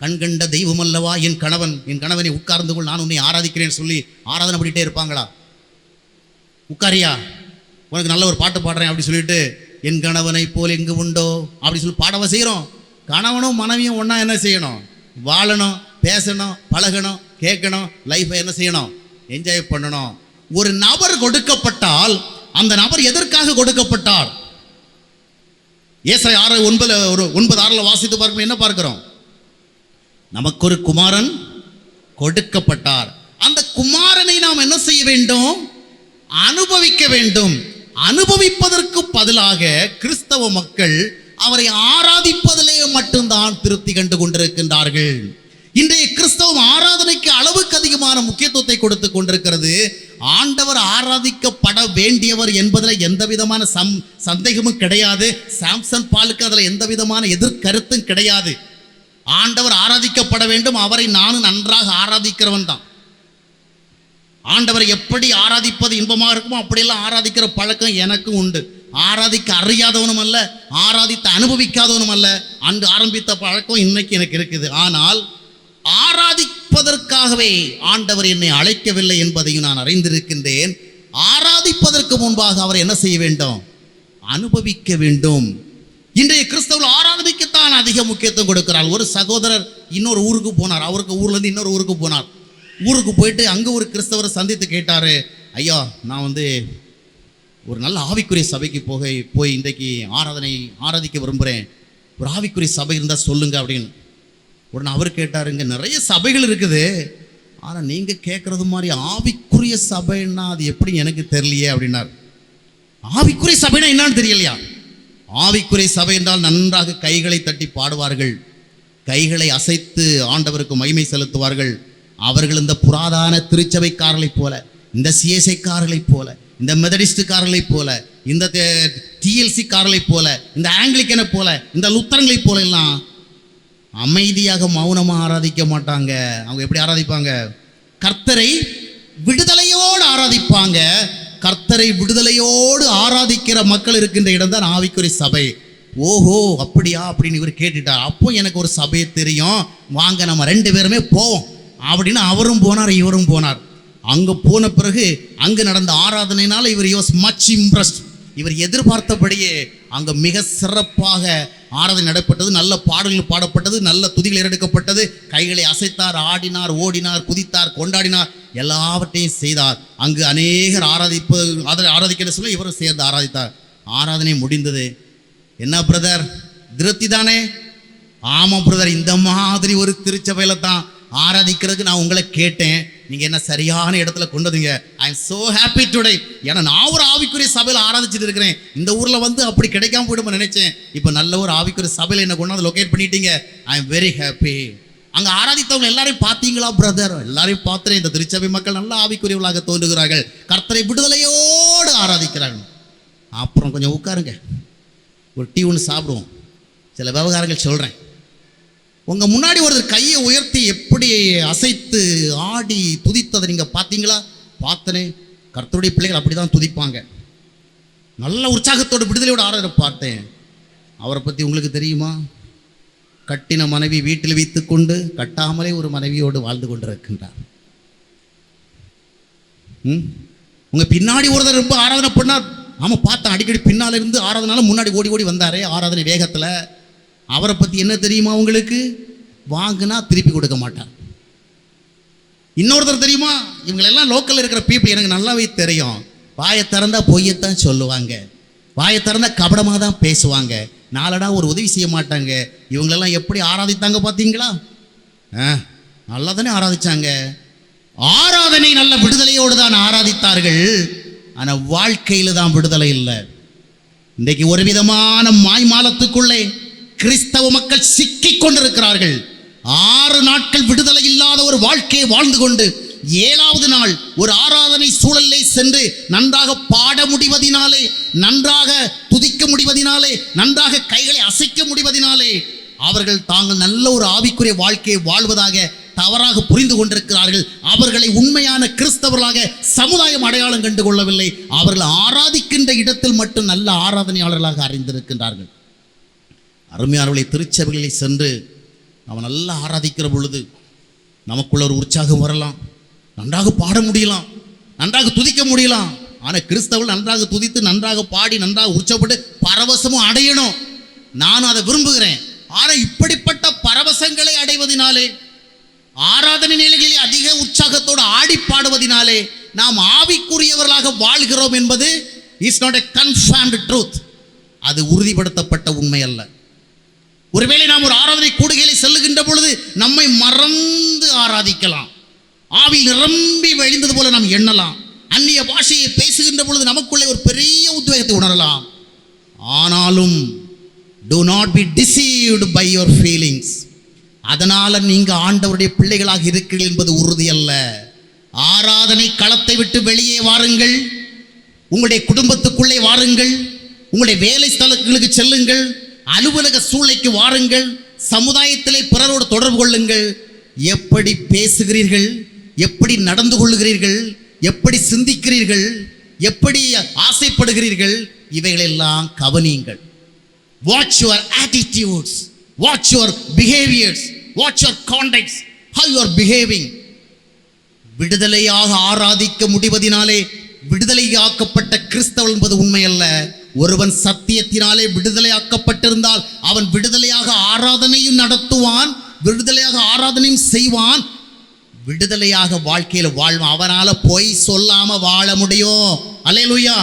Speaker 1: கண்கண்ட தெய்வம் அல்லவா என் கணவனை உட்கார்ந்து கொள், நான் உன்னை ஆராதிக்கிறேன்னு சொல்லி ஆராதனை பண்ணிட்டே இருப்பாங்களா? உட்காரியா, உனக்கு நல்ல ஒரு பாட்டு பாடுறேன் அப்படி சொல்லிட்டு, என் கணவனை போல் எங்கு உண்டோ அப்படி சொல்லி பாடவா செய்கிறோம்? கணவனும் மனைவியும் ஒன்றா என்ன செய்யணும்? வாழணும், பேசணும், பழகணும், கேட்கணும், லைஃப்பை என்ன செய்யணும்? என்ஜாய் பண்ணணும். ஒரு நபர் கொடுக்கப்பட்டால் அந்த நபர் எதற்காக கொடுக்கப்பட்டார்? ஏசாயா 9:6 வாசித்து பார்க்கும் என்ன பார்க்கிறோம்? நமக்கு ஒரு குமாரன் கொடுக்கப்பட்டார். அந்த குமாரனை நாம் என்ன செய்ய வேண்டும்? அனுபவிக்க வேண்டும். அனுபவிப்பதற்கு பதிலாக கிறிஸ்தவ மக்கள் அவரை ஆராதிப்பதிலே மட்டும்தான் திருப்தி கண்டு கொண்டிருக்கின்றார்கள். இன்றைய கிறிஸ்தவம் ஆராதனைக்கு அளவுக்கு அதிகமான முக்கியத்துவத்தை கொடுத்து கொண்டிருக்கிறது. ஆண்டவர் ஆராதிக்கப்பட வேண்டியவர் என்பதில் எந்த விதமான சந்தேகமும் கிடையாது. சாம்சன் பாலுக்கு அதில் எந்த விதமான எதிர்கருத்தும் கிடையாது. ஆண்டவர் ஆராதிக்கப்பட வேண்டும். அவரை நானும் நன்றாக ஆராதிக்கிறவன் தான். ஆண்டவரை எப்படி ஆராதிப்பது இன்பமாக இருக்குமோ அப்படியெல்லாம் ஆராதிக்கிற பழக்கம் எனக்கும் உண்டு. ஆராதிக்க அறியாதவனும் அல்ல, ஆராதித்த அனுபவிக்காதவனும் அல்ல. அன்று ஆரம்பித்த பழக்கம் இன்னைக்கு எனக்கு இருக்குது. ஆனால் ஆராதிப்பதற்காகவே ஆண்டவர் என்னை அழைக்கவில்லை என்பதையும் நான் அறிந்திருக்கின்றேன். ஆராதிப்பதற்கு முன்பாக அவர் என்ன செய்ய வேண்டும்? அனுபவிக்க வேண்டும். இன்றைய கிறிஸ்தவர்கள் ஆராதனைக்குத்தான் அதிக முக்கியத்துவம் கொடுக்கிறார். ஒரு சகோதரர் இன்னொரு ஊருக்கு போனார். அவருக்கு ஊர்லேருந்து இன்னொரு ஊருக்கு போனார். ஊருக்கு போயிட்டு அங்கே ஒரு கிறிஸ்தவரை சந்தித்து கேட்டார், ஐயா நான் ஒரு நல்ல ஆவிக்குரிய சபைக்கு போய் இன்றைக்கு ஆராதிக்க விரும்புகிறேன், ஒரு ஆவிக்குரிய சபை இருந்தால் சொல்லுங்க அப்படின்னு. உடனே அவர் கேட்டார், இங்கே நிறைய சபைகள் இருக்குது, ஆனால் நீங்கள் கேட்குறது மாதிரி ஆவிக்குரிய சபைன்னா அது எப்படி எனக்கு தெரியலையே அப்படின்னார். ஆவிக்குரிய சபைனா என்னன்னு தெரியலையா? ஆவிக்குரிய சபை என்றால் நன்றாக கைகளை தட்டி பாடுவார்கள், கைகளை அசைத்து ஆண்டவருக்கு மகிமை செலுத்துவார்கள். அவர்கள் இந்த புராதான திருச்சபைக்காரர்களைப் போல, இந்த சிஎஸ்ஐக்காரர்களைப் போல, இந்த மெதடிஸ்டுக்காரர்களைப் போல, இந்த டிஎல்சிக்காரர்களைப் போல, இந்த ஆங்கிலிக்கனை போல, இந்த லுத்தரங்களைப் போல எல்லாம் அமைதியாக மௌனமாக ஆராதிக்க மாட்டாங்க. அவங்க எப்படி ஆராதிப்பாங்க? கர்த்தரை விடுதலையோடு ஆராதிப்பாங்க. கர்த்தரை விடுதலையோடு ஆராதிக்கிற மக்கள் இருக்கின்ற இடம் தான் ஆவிக்குரிய சபை. ஓஹோ அப்படியா அப்படின்னு இவர் கேட்டுட்டார். அப்போ எனக்கு ஒரு சபையை தெரியும், வாங்க நம்ம 2 பேருமே போவோம் அப்படின்னு அவரும் போனார் இவரும் போனார். அங்கே போன பிறகு அங்கு நடந்த ஆராதனையினால இவர் வாஸ் மச் இம்ப்ரெஸ்ட். இவர் எதிர்பார்த்தபடியே அங்கே மிக சிறப்பாக ஆராதனை நடைபெற்றது. நல்ல பாடல்கள் பாடப்பட்டது, நல்ல துதிகள் ஏறெடுக்கப்பட்டது. கைகளை அசைத்தார், ஆடினார், ஓடினார், குதித்தார், கொண்டாடினார், எல்லாவற்றையும் செய்தார். அங்கு அநேகர் ஆராதிக்கிற சொல்ல இவரும் சேர்ந்து ஆராதித்தார். ஆராதனை முடிந்தது. என்ன பிரதர், திருப்தி தானே? ஆமாம் பிரதர், இந்த மாதிரி ஒரு திருச்சபையில தான் ஆராதிக்கிறதுக்கு நான் உங்களை கேட்டேன், நீங்கள் என்ன சரியான இடத்துல கொண்டதுங்க. I am so happy today. ஏன்னா நான் ஒரு ஆவிக்குரிய சபையில் ஆராதிச்சுட்டு இருக்கிறேன். இந்த ஊரில் வந்து அப்படி கிடைக்காம போயிடுமா நினைச்சேன். இப்போ நல்ல ஒரு ஆவிக்குரிய சபையில் என்ன கொண்டாந்து லொக்கேட் பண்ணிட்டீங்க. I am very happy. அங்கே ஆராதித்தவங்க எல்லாரையும் பார்த்தீங்களா பிரதர்? எல்லாரையும் பார்த்துறேன். இந்த திருச்சபை மக்கள் நல்ல ஆவிக்குரியவர்களாக தோன்றுகிறார்கள், கர்த்தரை விடுதலையோடு ஆராதிக்கிறார்கள். அப்புறம் கொஞ்சம் உட்காருங்க, ஒரு டீ ஒன்று சாப்பிடுவோம், சில விவகாரங்கள் சொல்கிறேன். உங்கள் முன்னாடி ஒருத்தர் கையை உயர்த்தி எப்படி அசைத்து ஆடி துதித்ததை நீங்கள் பார்த்தீங்களா? பார்த்தனே. கர்த்தருடைய பிள்ளைகள் அப்படி தான் துதிப்பாங்க. நல்ல உற்சாகத்தோடு விடுதலையோடு ஆராதனை பார்த்தேன். அவரை பற்றி உங்களுக்கு தெரியுமா? கட்டின மனைவி வீட்டில் வைத்துக்கொண்டு கட்டாமலே ஒரு மனைவியோடு வாழ்ந்து கொண்டிருக்கின்றார். உங்கள் பின்னாடி ஒருத்தர் ரொம்ப ஆராதனை பண்ணார். ஆமாம் பார்த்தேன், அடிக்கடி பின்னால் இருந்து ஆராதனால முன்னாடி ஓடி ஓடி வந்தாரே ஆராதனை வேகத்தில். அவரை பற்றி என்ன தெரியுமா உங்களுக்கு? வாங்கினா திருப்பி கொடுக்க மாட்டார். இன்னொருத்தர் தெரியுமா? இவங்களெல்லாம் லோக்கலில் இருக்கிற பீப்புள் எனக்கு நல்லாவே தெரியும். வாயை திறந்தா பொய்யத்தான் சொல்லுவாங்க, வாயை திறந்தா கபடமாக தான் பேசுவாங்க, நாளடா ஒரு உதவி செய்ய மாட்டாங்க. இவங்களெல்லாம் எப்படி ஆராதித்தாங்க பார்த்தீங்களா? நல்லா தானே ஆராதிச்சாங்க. ஆராதனை நல்ல விடுதலையோடு தான் ஆராதித்தார்கள். ஆனால் வாழ்க்கையில் தான் விடுதலை இல்லை. இன்றைக்கு ஒரு விதமான மாய்மாலத்துக்குள்ளே கிறிஸ்தவ மக்கள் சிக்கிக் கொண்டிருக்கிறார்கள். 6 நாட்கள் விடுதலை இல்லாத ஒரு வாழ்க்கையை வாழ்ந்து கொண்டு 7வது நாள் ஒரு ஆராதனை சூழலை சென்று நன்றாக பாட முடிவதினாலே, நன்றாக துதிக்க முடிவதினாலே, நன்றாக கைகளை அசைக்க முடிவதினாலே அவர்கள் தாங்கள் நல்ல ஒரு ஆவிக்குரிய வாழ்க்கையை வாழ்வதாக தவறாக புரிந்து கொண்டிருக்கிறார்கள். அவர்களை உண்மையான கிறிஸ்தவர்களாக சமுதாயம் அடையாளம் கண்டு கொள்ளவில்லை. அவர்கள் ஆராதிக்கின்ற இடத்தில் மட்டும் நல்ல ஆராதனையாளர்களாக அறிந்திருக்கின்றார்கள். அருமையானவர்களை, திருச்சபைகளில் சென்று அவன் நல்லா ஆராதிக்கிற பொழுது நமக்குள்ள ஒரு உற்சாகம் வரலாம், நன்றாக பாட முடியலாம், நன்றாக துதிக்க முடியலாம். ஆனால் கிறிஸ்தவர்கள் நன்றாக துதித்து நன்றாக பாடி நன்றாக உற்சாகப்பட்டு பரவசமும் அடையணும். நானும் அதை விரும்புகிறேன். ஆனால் இப்படிப்பட்ட பரவசங்களை அடைவதினாலே, ஆராதனை நிலைகளில் அதிக உற்சாகத்தோடு ஆடி பாடுவதினாலே நாம் ஆவிக்குரியவர்களாக வாழ்கிறோம் என்பது is not a confirmed truth. அது உறுதிப்படுத்தப்பட்ட உண்மை அல்ல. ஒருவேளை நாம் ஒரு ஆராதனை கூடுகையிலே செல்லுகின்ற பொழுது நம்மை மறந்து ஆராதிக்கலாம், ஆவி நிரம்பி வழிந்தது போல நாம் எண்ணலாம், அந்நிய பாஷையை பேசுகின்ற பொழுது நமக்குள்ளே ஒரு பெரிய உத்வேகத்தை உணரலாம். ஆனாலும் do not be deceived by your feelings. அதனால நீங்க ஆண்டவருடைய பிள்ளைகளாக இருக்கிறீர்கள் என்பது உறுதி அல்ல. ஆராதனை களத்தை விட்டு வெளியே வாருங்கள், உங்களுடைய குடும்பத்துக்குள்ளே வாருங்கள், உங்களுடைய வேலை ஸ்தலங்களுக்கு செல்லுங்கள், அலுவலக சூழ்நிலைக்கு வாருங்கள், சமுதாயத்திலே பிறரோடு தொடர்பு கொள்ளுங்கள். எப்படி பேசுகிறீர்கள், எப்படி நடந்து கொள்ளுகிறீர்கள், எப்படி சிந்திக்கிறீர்கள், எப்படி ஆசைப்படுகிறீர்கள், இவைகளெல்லாம் கவனியுங்கள். Watch your attitudes, watch your behaviors, watch your conducts, how you are behaving. விடுதலையாக ஆராதிக்க முடிவதினாலே விடுதலையாக்கப்பட்ட கிறிஸ்தவன் என்பது உண்மை அல்ல. ஒருவன் சத்தியத்தினாலே விடுதலையாக்கப்பட்டிருந்தால் அவன் விடுதலையாக ஆராதனையும் நடத்துவான், விடுதலையாக ஆராதனையும் செய்வான், விடுதலையாக வாழ்க்கையில் வாழ்வான். அவனால பொய் சொல்லாம வாழ முடியும். அல்லேலூயா.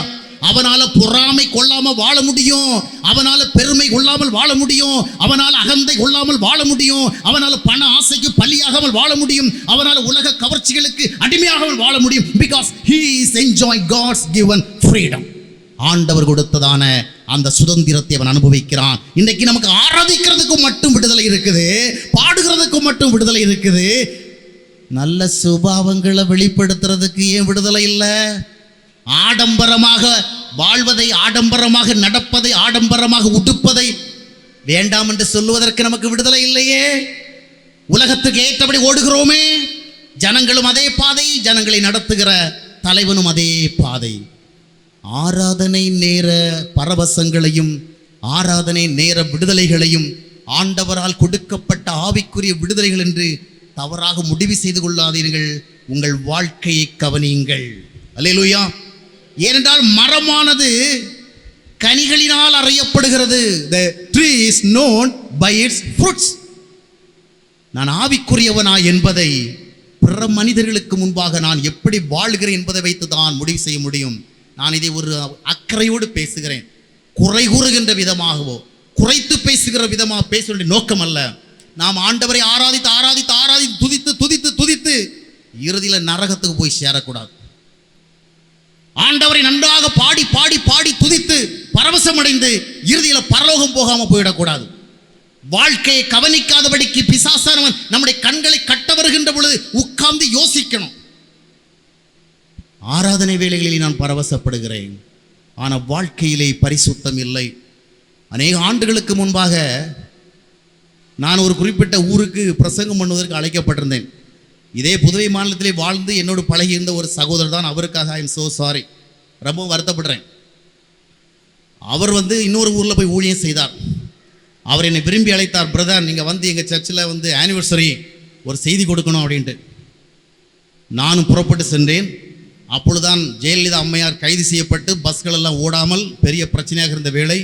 Speaker 1: அவனால பொறாமை கொள்ளாம வாழ முடியும், அவனால பெருமை கொள்ளாமல் வாழ முடியும், அவனால அகந்தை கொள்ளாமல் வாழ முடியும், அவனால பண ஆசைக்கு பலியாகாமல் வாழ முடியும், அவனால உலக கவர்ச்சிகளுக்கு அடிமையாகாமல் வாழ முடியும். because he is enjoying God's given freedom. ஆண்டவர் கொடுத்ததான அந்த சுதந்திரத்தை அவன் அனுபவிக்கிறான். இன்னைக்கு நமக்கு ஆராதிக்கிறதுக்கு மட்டும் விடுதலை இருக்குது, பாடுகிறதுக்கு மட்டும் விடுதலை இருக்குது, நல்ல சுபாவங்களை வெளிப்படுத்துறதுக்கு ஏன் விடுதலை இல்லை? ஆடம்பரமாக வாழ்வதை, ஆடம்பரமாக நடப்பதை, ஆடம்பரமாக உடுப்பதை வேண்டாம் என்று சொல்லுவதற்கு நமக்கு விடுதலை இல்லையே. உலகத்துக்கு ஏற்றபடி ஓடுகிறோமே. ஜனங்களும் அதே பாதை, ஜனங்களை நடத்துகிற தலைவனும் அதே பாதை. ஆராதனை நேர பரவசங்களையும் ஆராதனை நேர விடுதலைகளையும் ஆண்டவரால் கொடுக்கப்பட்ட ஆவிக்குரிய விடுதலைகள் என்று தவறாக முடிவு செய்து கொள்ளாதீர்கள். உங்கள் வாழ்க்கையை கவனியுங்கள். அல்லேலூயா. ஏனென்றால் மரமானது கனிகளினால் அறியப்படுகிறது. The tree is known by its fruits. நான் ஆவிக்குரியவனா என்பதை பிற மனிதர்களுக்கு முன்பாக நான் எப்படி வாழ்கிறேன் என்பதை வைத்து தான் முடிவு செய்ய முடியும். நான் இதை ஒரு அக்கறையோடு பேசுகிறேன். குறை கூறுகின்ற விதமாகவோ குறைத்து பேசுகிற விதமாக பேசுகிற நோக்கம் அல்ல. நாம் ஆண்டவரை ஆராதித்து ஆராதித்து ஆராதித்து துதித்து துதித்து துதித்து இறுதியில் நரகத்துக்கு போய் சேரக்கூடாது. ஆண்டவரை நன்றாக பாடி பாடி பாடி துதித்து பரவசம் அடைந்து இறுதியில் பரலோகம் போகாம போயிடக்கூடாது. வாழ்க்கையை கவனிக்காதபடிக்கு பிசாசானவன் நம்முடைய கண்களை கட்ட வருகின்ற பொழுது உட்கார்ந்து யோசிக்கணும். ஆராதனை வேளைகளில் நான் பரவசப்படுகிறேன், ஆனால் வாழ்க்கையிலே பரிசுத்தம் இல்லை. அநேக ஆண்டுகளுக்கு முன்பாக நான் ஒரு குறிப்பிட்ட ஊருக்கு பிரசங்கம் பண்ணுவதற்கு அழைக்கப்பட்டிருந்தேன். இதே புதுவை மாநிலத்திலே வாழ்ந்து என்னோடு பழகியிருந்த ஒரு சகோதரர் தான். அவருக்காக ஐ எம் சோ சாரி, ரொம்ப வருத்தப்படுறேன். அவர் இன்னொரு ஊரில் போய் ஊழியம் செய்தார். அவர் என்னை விரும்பி அழைத்தார். பிரதர், நீங்கள் எங்கள் சர்ச்சில் ஆனிவர்சரி ஒரு செய்தி கொடுக்கணும் அப்படின்ட்டு. நானும் புறப்பட்டு சென்றேன். அப்பொழுதுதான் ஜெயலலிதா அம்மையார் கைது செய்யப்பட்டு பஸ்கள் எல்லாம் ஓடாமல் பெரிய பிரச்சனையாக இருந்த வேளை,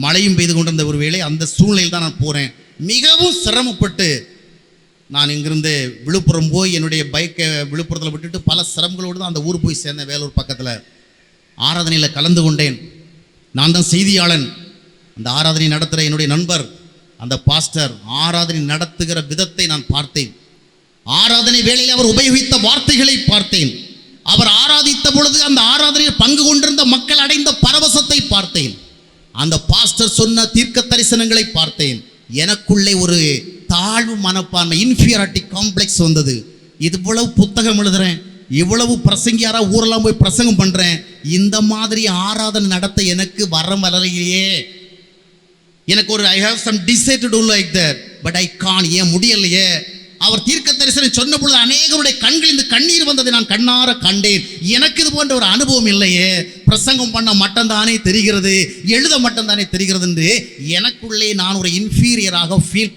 Speaker 1: மழையும் பெய்து கொண்டிருந்த ஒரு வேளை. அந்த சூழ்நிலையில் தான் நான் போகிறேன். மிகவும் சிரமப்பட்டு நான் இங்கிருந்து விழுப்புரம் போய் என்னுடைய பைக்கை விழுப்புரத்தில் விட்டுட்டு பல சிரமங்களோடு தான் அந்த ஊர் போய் சேர்ந்தேன். வேலூர் பக்கத்தில் ஆராதனையில் கலந்து கொண்டேன். நான் தான் செய்தியாளன். அந்த ஆராதனை நடத்துகிற என்னுடைய நண்பர், அந்த பாஸ்டர் ஆராதனை நடத்துகிற விதத்தை நான் பார்த்தேன். ஆராதனை வேளையில் அவர் உபயோகித்த வார்த்தைகளை பார்த்தேன். அவர் ஆராதித்த பொழுது அந்த ஆராதனையில் பங்கு கொண்டிருந்த மக்கள் அடைந்த பரவசத்தை பார்த்தேன். அந்த பாஸ்டர் சொன்ன தீர்க்க தரிசனங்களை பார்த்தேன். எனக்குள்ளே ஒரு தாழ்வு மனப்பான்மை, இன்ஃபீரியாரிட்டி காம்ப்ளெக்ஸ் வந்தது. இவ்வளவு புத்தகம் எழுதுறேன், இவ்வளவு பிரசங்கியாரா ஊரெல்லாம் போய் பிரசங்கம் பண்றேன், இந்த மாதிரி ஆராதனை நடத்த எனக்கு வரலையே. எனக்கு ஒரு I have some desire to do like that, but I can, ஏன் முடியலையே. அவர் தீர்க்க தரிசனம் சொன்ன பொழுது அநேகருடைய கண்களில் இந்த கண்ணீர் வந்ததை நான் கண்ணார கண்டேன். எனக்கு இது போன்ற ஒரு அனுபவம் இல்லையே. பிரசங்கம் பண்ண மட்டும்தானே தெரிகிறது, எழுத மட்டும்தானே தெரிகிறது என்று எனக்குள்ளே நான் ஒரு இன்ஃபீரியராக ஃபீல்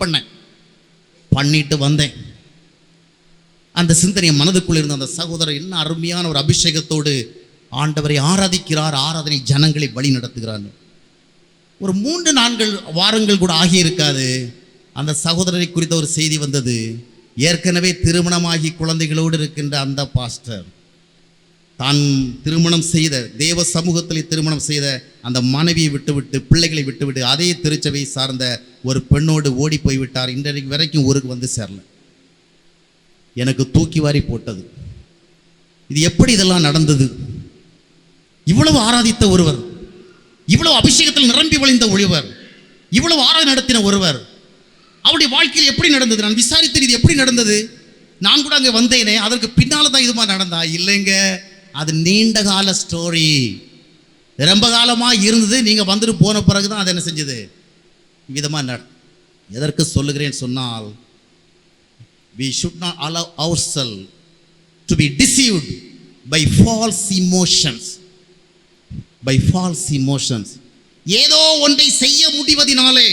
Speaker 1: பண்ணிட்டு வந்தேன். அந்த சிந்தனை மனதுக்குள் இருந்த அந்த சகோதரர் என்ன அருமையான ஒரு அபிஷேகத்தோடு ஆண்டவரை ஆராதிக்கிறார், ஆராதனை ஜனங்களை வழி நடத்துகிறார். ஒரு 3-4 வாரங்கள் கூட ஆகியிருக்காது, அந்த சகோதரரை குறித்த ஒரு செய்தி வந்தது. ஏற்கனவே திருமணமாகி குழந்தைகளோடு இருக்கின்ற அந்த பாஸ்டர் தான் திருமணம் செய்த, தேவ சமூகத்தில் திருமணம் செய்த அந்த மனைவியை விட்டுவிட்டு, பிள்ளைகளை விட்டுவிட்டு அதே திருச்சபை சார்ந்த ஒரு பெண்ணோடு ஓடி போய்விட்டார். இன்றைக்கு வரைக்கும் ஊருக்கு சேரல. எனக்கு தூக்கி வாரி போட்டது. இது எப்படி இதெல்லாம் நடந்தது? இவ்வளவு ஆராதித்த ஒருவர், இவ்வளவு அபிஷேகத்தில் நிரம்பி வழிந்த ஒருவர், இவ்வளவு ஆராதனை நடத்தின ஒருவர், அவருடைய வாழ்க்கையில் எப்படி நடந்தது? நான் விசாரித்தேன், இது எப்படி நடந்தது. நான் கூட அங்கே வந்தேனே, அதற்கு பின்னால தான் இது மாதிரி நடந்தா? இல்லைங்க, அது நீண்ட கால ஸ்டோரி. ரொம்ப காலமாக இருந்தது. நீங்கள் வந்துட்டு போன பிறகு தான் அது என்ன செஞ்சது விதமாக. எதற்கு சொல்லுகிறேன் சொன்னால், we should not allow ourselves to be deceived by false emotions. By false emotions. ஏதோ ஒன்றை செய்ய முடிவதினாலே,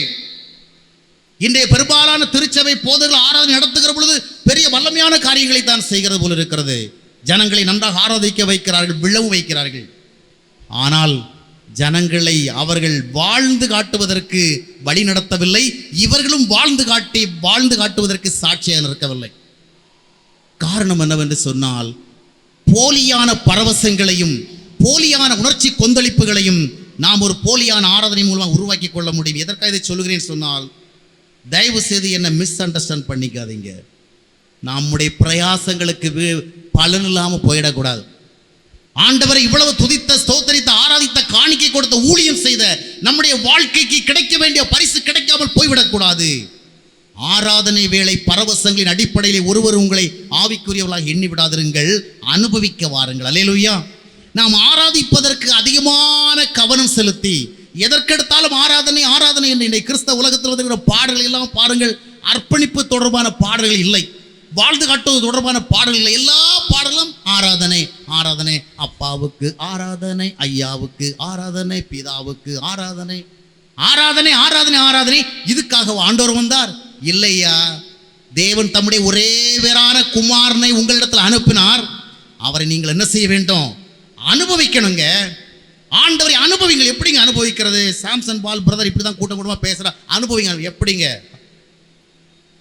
Speaker 1: இன்றைய பெரும்பாலான திருச்சபை போதகர்கள் ஆராதனை நடத்துகிற பொழுது பெரிய வல்லமையான காரியங்களை தான் செய்கிறது போல இருக்கிறது. ஜனங்களை நன்றாக ஆராதிக்க வைக்கிறார்கள், விழவும் வைக்கிறார்கள். ஆனால் ஜனங்களை அவர்கள் வாழ்ந்து காட்டுவதற்கு வழி நடத்தவில்லை. இவர்களும் வாழ்ந்து காட்டுவதற்கு சாட்சியாக நிற்கவில்லை. காரணம் என்னவென்று சொன்னால், போலியான பரவசங்களையும் போலியான உணர்ச்சி கொந்தளிப்புகளையும் நாம் ஒரு போலியான ஆராதனை மூலமாக உருவாக்கி கொள்ள முடியும். எதற்காக இதை சொல்லுகிறேன் சொன்னால், தயவு செய்து என்னை மிஸ் அண்டர்ஸ்டாண்ட் பண்ணிக்காதீங்க. நம்முடைய பிரயாசங்களுக்கு பலன் இல்லாமல் போயிடக்கூடாது. ஆண்டவரை இவ்வளவு துதித்த, ஸ்தோத்தரித்த, ஆராதித்த, காணிக்கை கொடுத்த, ஊழியம் செய்த நம்முடைய வாழ்க்கைக்கு கிடைக்க வேண்டிய பரிசு கிடைக்காமல் போய்விடக்கூடாது. ஆராதனை வேளை பரவசங்களின் அடிப்படையில் ஒருவர் உங்களை ஆவிக்குரியவர்களாக எண்ணி விடாதிருங்கள், அனுபவிக்க வாருங்கள். அல்லேலூயா. நாம் ஆராதிப்பதற்கு அதிகமான கவனம் செலுத்தி எதற்கெடுத்தாலும் ஆராதனை ஆராதனை என்று இன்றைய கிறிஸ்தவ உலகத்தில் வருகிற பாடல்கள் எல்லாம் பாருங்கள், அர்ப்பணிப்பு தொடர்பான பாடல்கள் இல்லை, வாழ்ந்து காட்டுவது தொடர்பான பாடல்கள் இல்லை. எல்லா பாடலும் ஆராதனை ஆராதனை, அப்பாவுக்கு ஆராதனை, ஐயாவுக்கு ஆராதனை, பிதாவுக்கு ஆராதனை, ஆராதனை ஆராதனை ஆராதனை. இதுக்காக ஆண்டவர் வந்தார்? இல்லையா. தேவன் தம்முடைய ஒரே பேரான குமாரனை உங்களிடத்தில் அனுப்பினார். அவரை நீங்கள் என்ன செய்ய வேண்டும்? அனுபவிக்கணுங்க. ஆண்டவரை அனுபவிங்கள். எப்படிங்க அனுபவிக்கிறது? சாம்சன் பால் பிரதர் இப்படி தான் கூட்டம் கூட்டமாக பேசுகிறா. அனுபவிங்க. எப்படிங்க?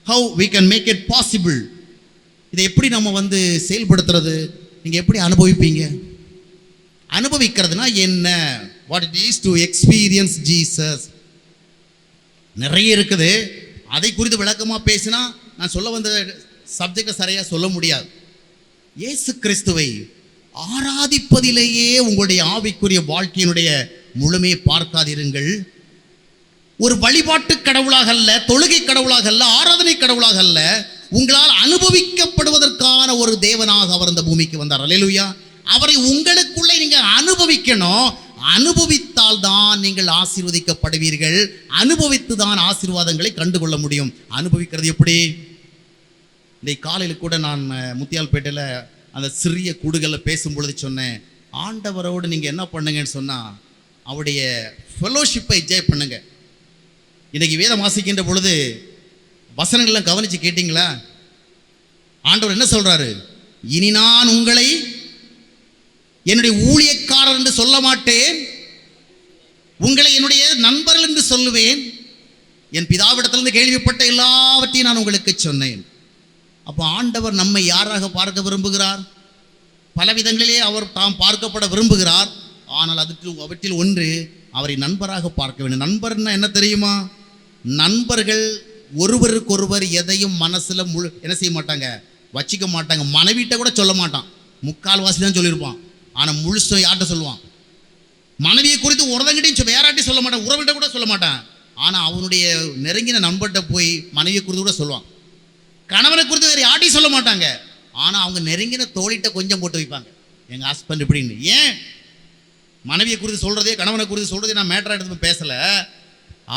Speaker 1: How we can make it possible? இதை எப்படி நம்ம செயல்படுத்துறது? நீங்கள் எப்படி அனுபவிப்பீங்க? அனுபவிக்கிறதுனா என்ன? What it is to experience Jesus. நிறைய இருக்குது. அதை குறித்து விளக்கமாக பேசினா நான் சொல்ல வந்த சப்ஜெக்டை சரியாக சொல்ல முடியாது. இயேசு கிறிஸ்துவை ஆராதிப்பதிலேயே உங்களுடைய ஆவிக்குரிய வாழ்க்கையினுடைய முழுமையை பார்க்காதிருங்கள். ஒரு வழிபாட்டு கடவுளாக அல்ல, தொழுகை கடவுளாக அல்ல, ஆராதனை கடவுளாக அல்ல, உங்களால் அனுபவிக்கப்படுவதற்கான ஒரு தேவனாக அவர் இந்த பூமிக்கு வந்தார். அல்லேலூயா. அவரை உங்களுக்குள்ளே நீங்கள் அனுபவிக்கணும். அனுபவித்தால் தான் நீங்கள் ஆசீர்வதிக்கப்படுவீர்கள். அனுபவித்து தான் ஆசீர்வாதங்களை கண்டுகொள்ள முடியும். அனுபவிக்கிறது எப்படி? இன்றைக்கு காலையில் கூட நான் முத்தியால்பேட்டையில் அந்த சிறிய கூடுகளில் பேசும்பொழுது சொன்னேன், ஆண்டவரோடு நீங்கள் என்ன பண்ணுங்கன்னு சொன்னால் அவருடைய ஃபெலோஷிப்பை என்ஜாய் பண்ணுங்க. இன்றைக்கி வேதம் வாசிக்கின்ற பொழுது வசனங்கள்லாம் கவனித்து கேட்டிங்களா? ஆண்டவர் என்ன சொல்கிறாரு? இனி நான் உங்களை என்னுடைய ஊழியக்காரர் என்று சொல்ல மாட்டேன், உங்களை என்னுடைய நண்பர்கள் என்று சொல்லுவேன். என் பிதாவிடத்திலிருந்து கேள்விப்பட்ட எல்லாவற்றையும் நான் உங்களுக்கு சொன்னேன். அப்போ ஆண்டவர் நம்மை யாராக பார்க்க விரும்புகிறார்? பல விதங்களிலே அவர் தாம் பார்க்கப்பட விரும்புகிறார். ஆனால் அவற்றில் ஒன்று, அவரை நண்பராக பார்க்க வேண்டும். நண்பர்னா என்ன தெரியுமா? நண்பர்கள் ஒருவருக்கொருவர் எதையும் மனசில் என்ன செய்ய மாட்டாங்க, வச்சிக்க மாட்டாங்க. மனைவிட்ட கூட சொல்ல மாட்டான், முக்கால்வாசி தான் சொல்லியிருப்பான். ஆனால் முழுசும் யார்கிட்ட சொல்லுவான்? மனைவியை குறித்து ஒருதங்கிட்டையும் வேறாட்டி சொல்ல மாட்டான், உறவிட்ட கூட சொல்ல மாட்டான். ஆனால் அவனுடைய நெருங்கின நண்பர்கிட்ட போய் மனைவியை குறித்து கூட சொல்லுவான். கணவனை குறித்து வேறு யார்ட்டையும் சொல்ல மாட்டாங்க. ஆனால் அவங்க நெருங்கின தோழிட்ட கொஞ்சம் போட்டு வைப்பாங்க, எங்கள் ஹஸ்பண்ட் இப்படின்னு. ஏன்? மனைவியை குறித்து சொல்கிறதே, கணவனை குறித்து சொல்கிறதே நான் மேட்டராக எடுத்து பேசலை.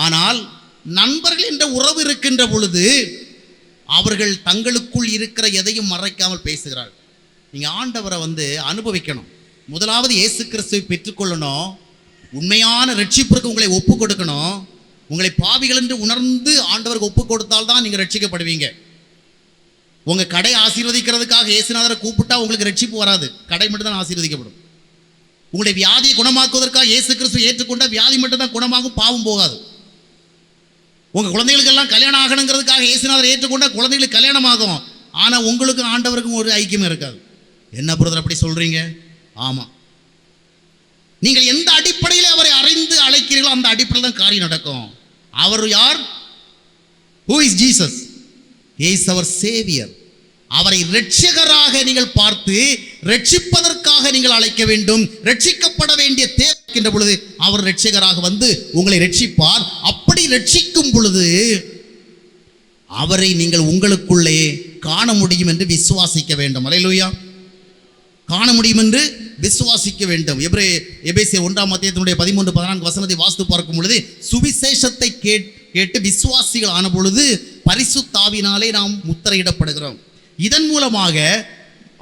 Speaker 1: ஆனால் நண்பர்கள் என்ற உறவு இருக்கின்ற பொழுது அவர்கள் தங்களுக்குள் இருக்கிற எதையும் மறைக்காமல் பேசுகிறார்கள். நீங்கள் ஆண்டவரை அனுபவிக்கணும். முதலாவது இயேசு கிறிஸ்துவை பெற்றுக்கொள்ளணும். உண்மையான ரட்சிப்பிற்கு உங்களை ஒப்பு கொடுக்கணும். உங்களை பாவிகள் என்று உணர்ந்து ஆண்டவருக்கு ஒப்பு கொடுத்தால் தான் நீங்கள் ரட்சிக்கப்படுவீங்க. உங்கள் கடை ஆசீர்வதிக்கிறதுக்காக இயேசுநாதரை கூப்பிட்டா உங்களுக்கு ரட்சிப்பு வராது, கடை மட்டும் தான் ஆசீர்வதிக்கப்படும். உங்களுடைய வியாதியை குணமாக்குவதற்காக இயேசு கிறிஸ்துவை ஏற்றுக்கொண்ட வியாதி மட்டும் தான் குணமாகும், பாவம் போகாது. உங்கள் குழந்தைகளுக்கெல்லாம் கல்யாணம் ஆகணுங்கிறதுக்காக இயேசுநாதரை ஏற்றுக்கொண்ட குழந்தைகளுக்கு கல்யாணம் ஆகும். ஆனால் உங்களுக்கும் ஆண்டவருக்கும் ஒரு ஐக்கியம் இருக்காது. என்ன பிரதர் அப்படி சொல்கிறீங்க? ஆமாம். நீங்கள் எந்த அடிப்படையில் அவரை அறிந்து அழைக்கிறீர்களோ அந்த அடிப்படையில் தான் காரியம் நடக்கும். அவர் யார்? Who is Jesus? He is our Savior. அவரை இரட்சகராக நீங்கள் பார்த்து ரட்சிப்பதற்காக நீங்கள் அழைக்க வேண்டும். ரட்சிக்கப்பட வேண்டிய தேவைக்கின்ற பொழுது அவர் இரட்சகராக உங்களை ரட்சிப்பார். அப்படி ரட்சிக்கும் பொழுது அவரை நீங்கள் உங்களுக்குள்ளே காண முடியும் என்று விசுவாசிக்க வேண்டும். அல்லேலூயா. காண முடியும் என்று விசுவாசிக்க வேண்டும். எபேசியர் 1:13-14 வசனத்தை வாசித்து பார்க்கும் பொழுது, சுவிசேஷத்தை கேட்டு விசுவாசிகள் ஆன பொழுது பரிசுத்த ஆவியினாலே நாம் முத்திரையிடப்படுகிறோம். இதன் மூலமாக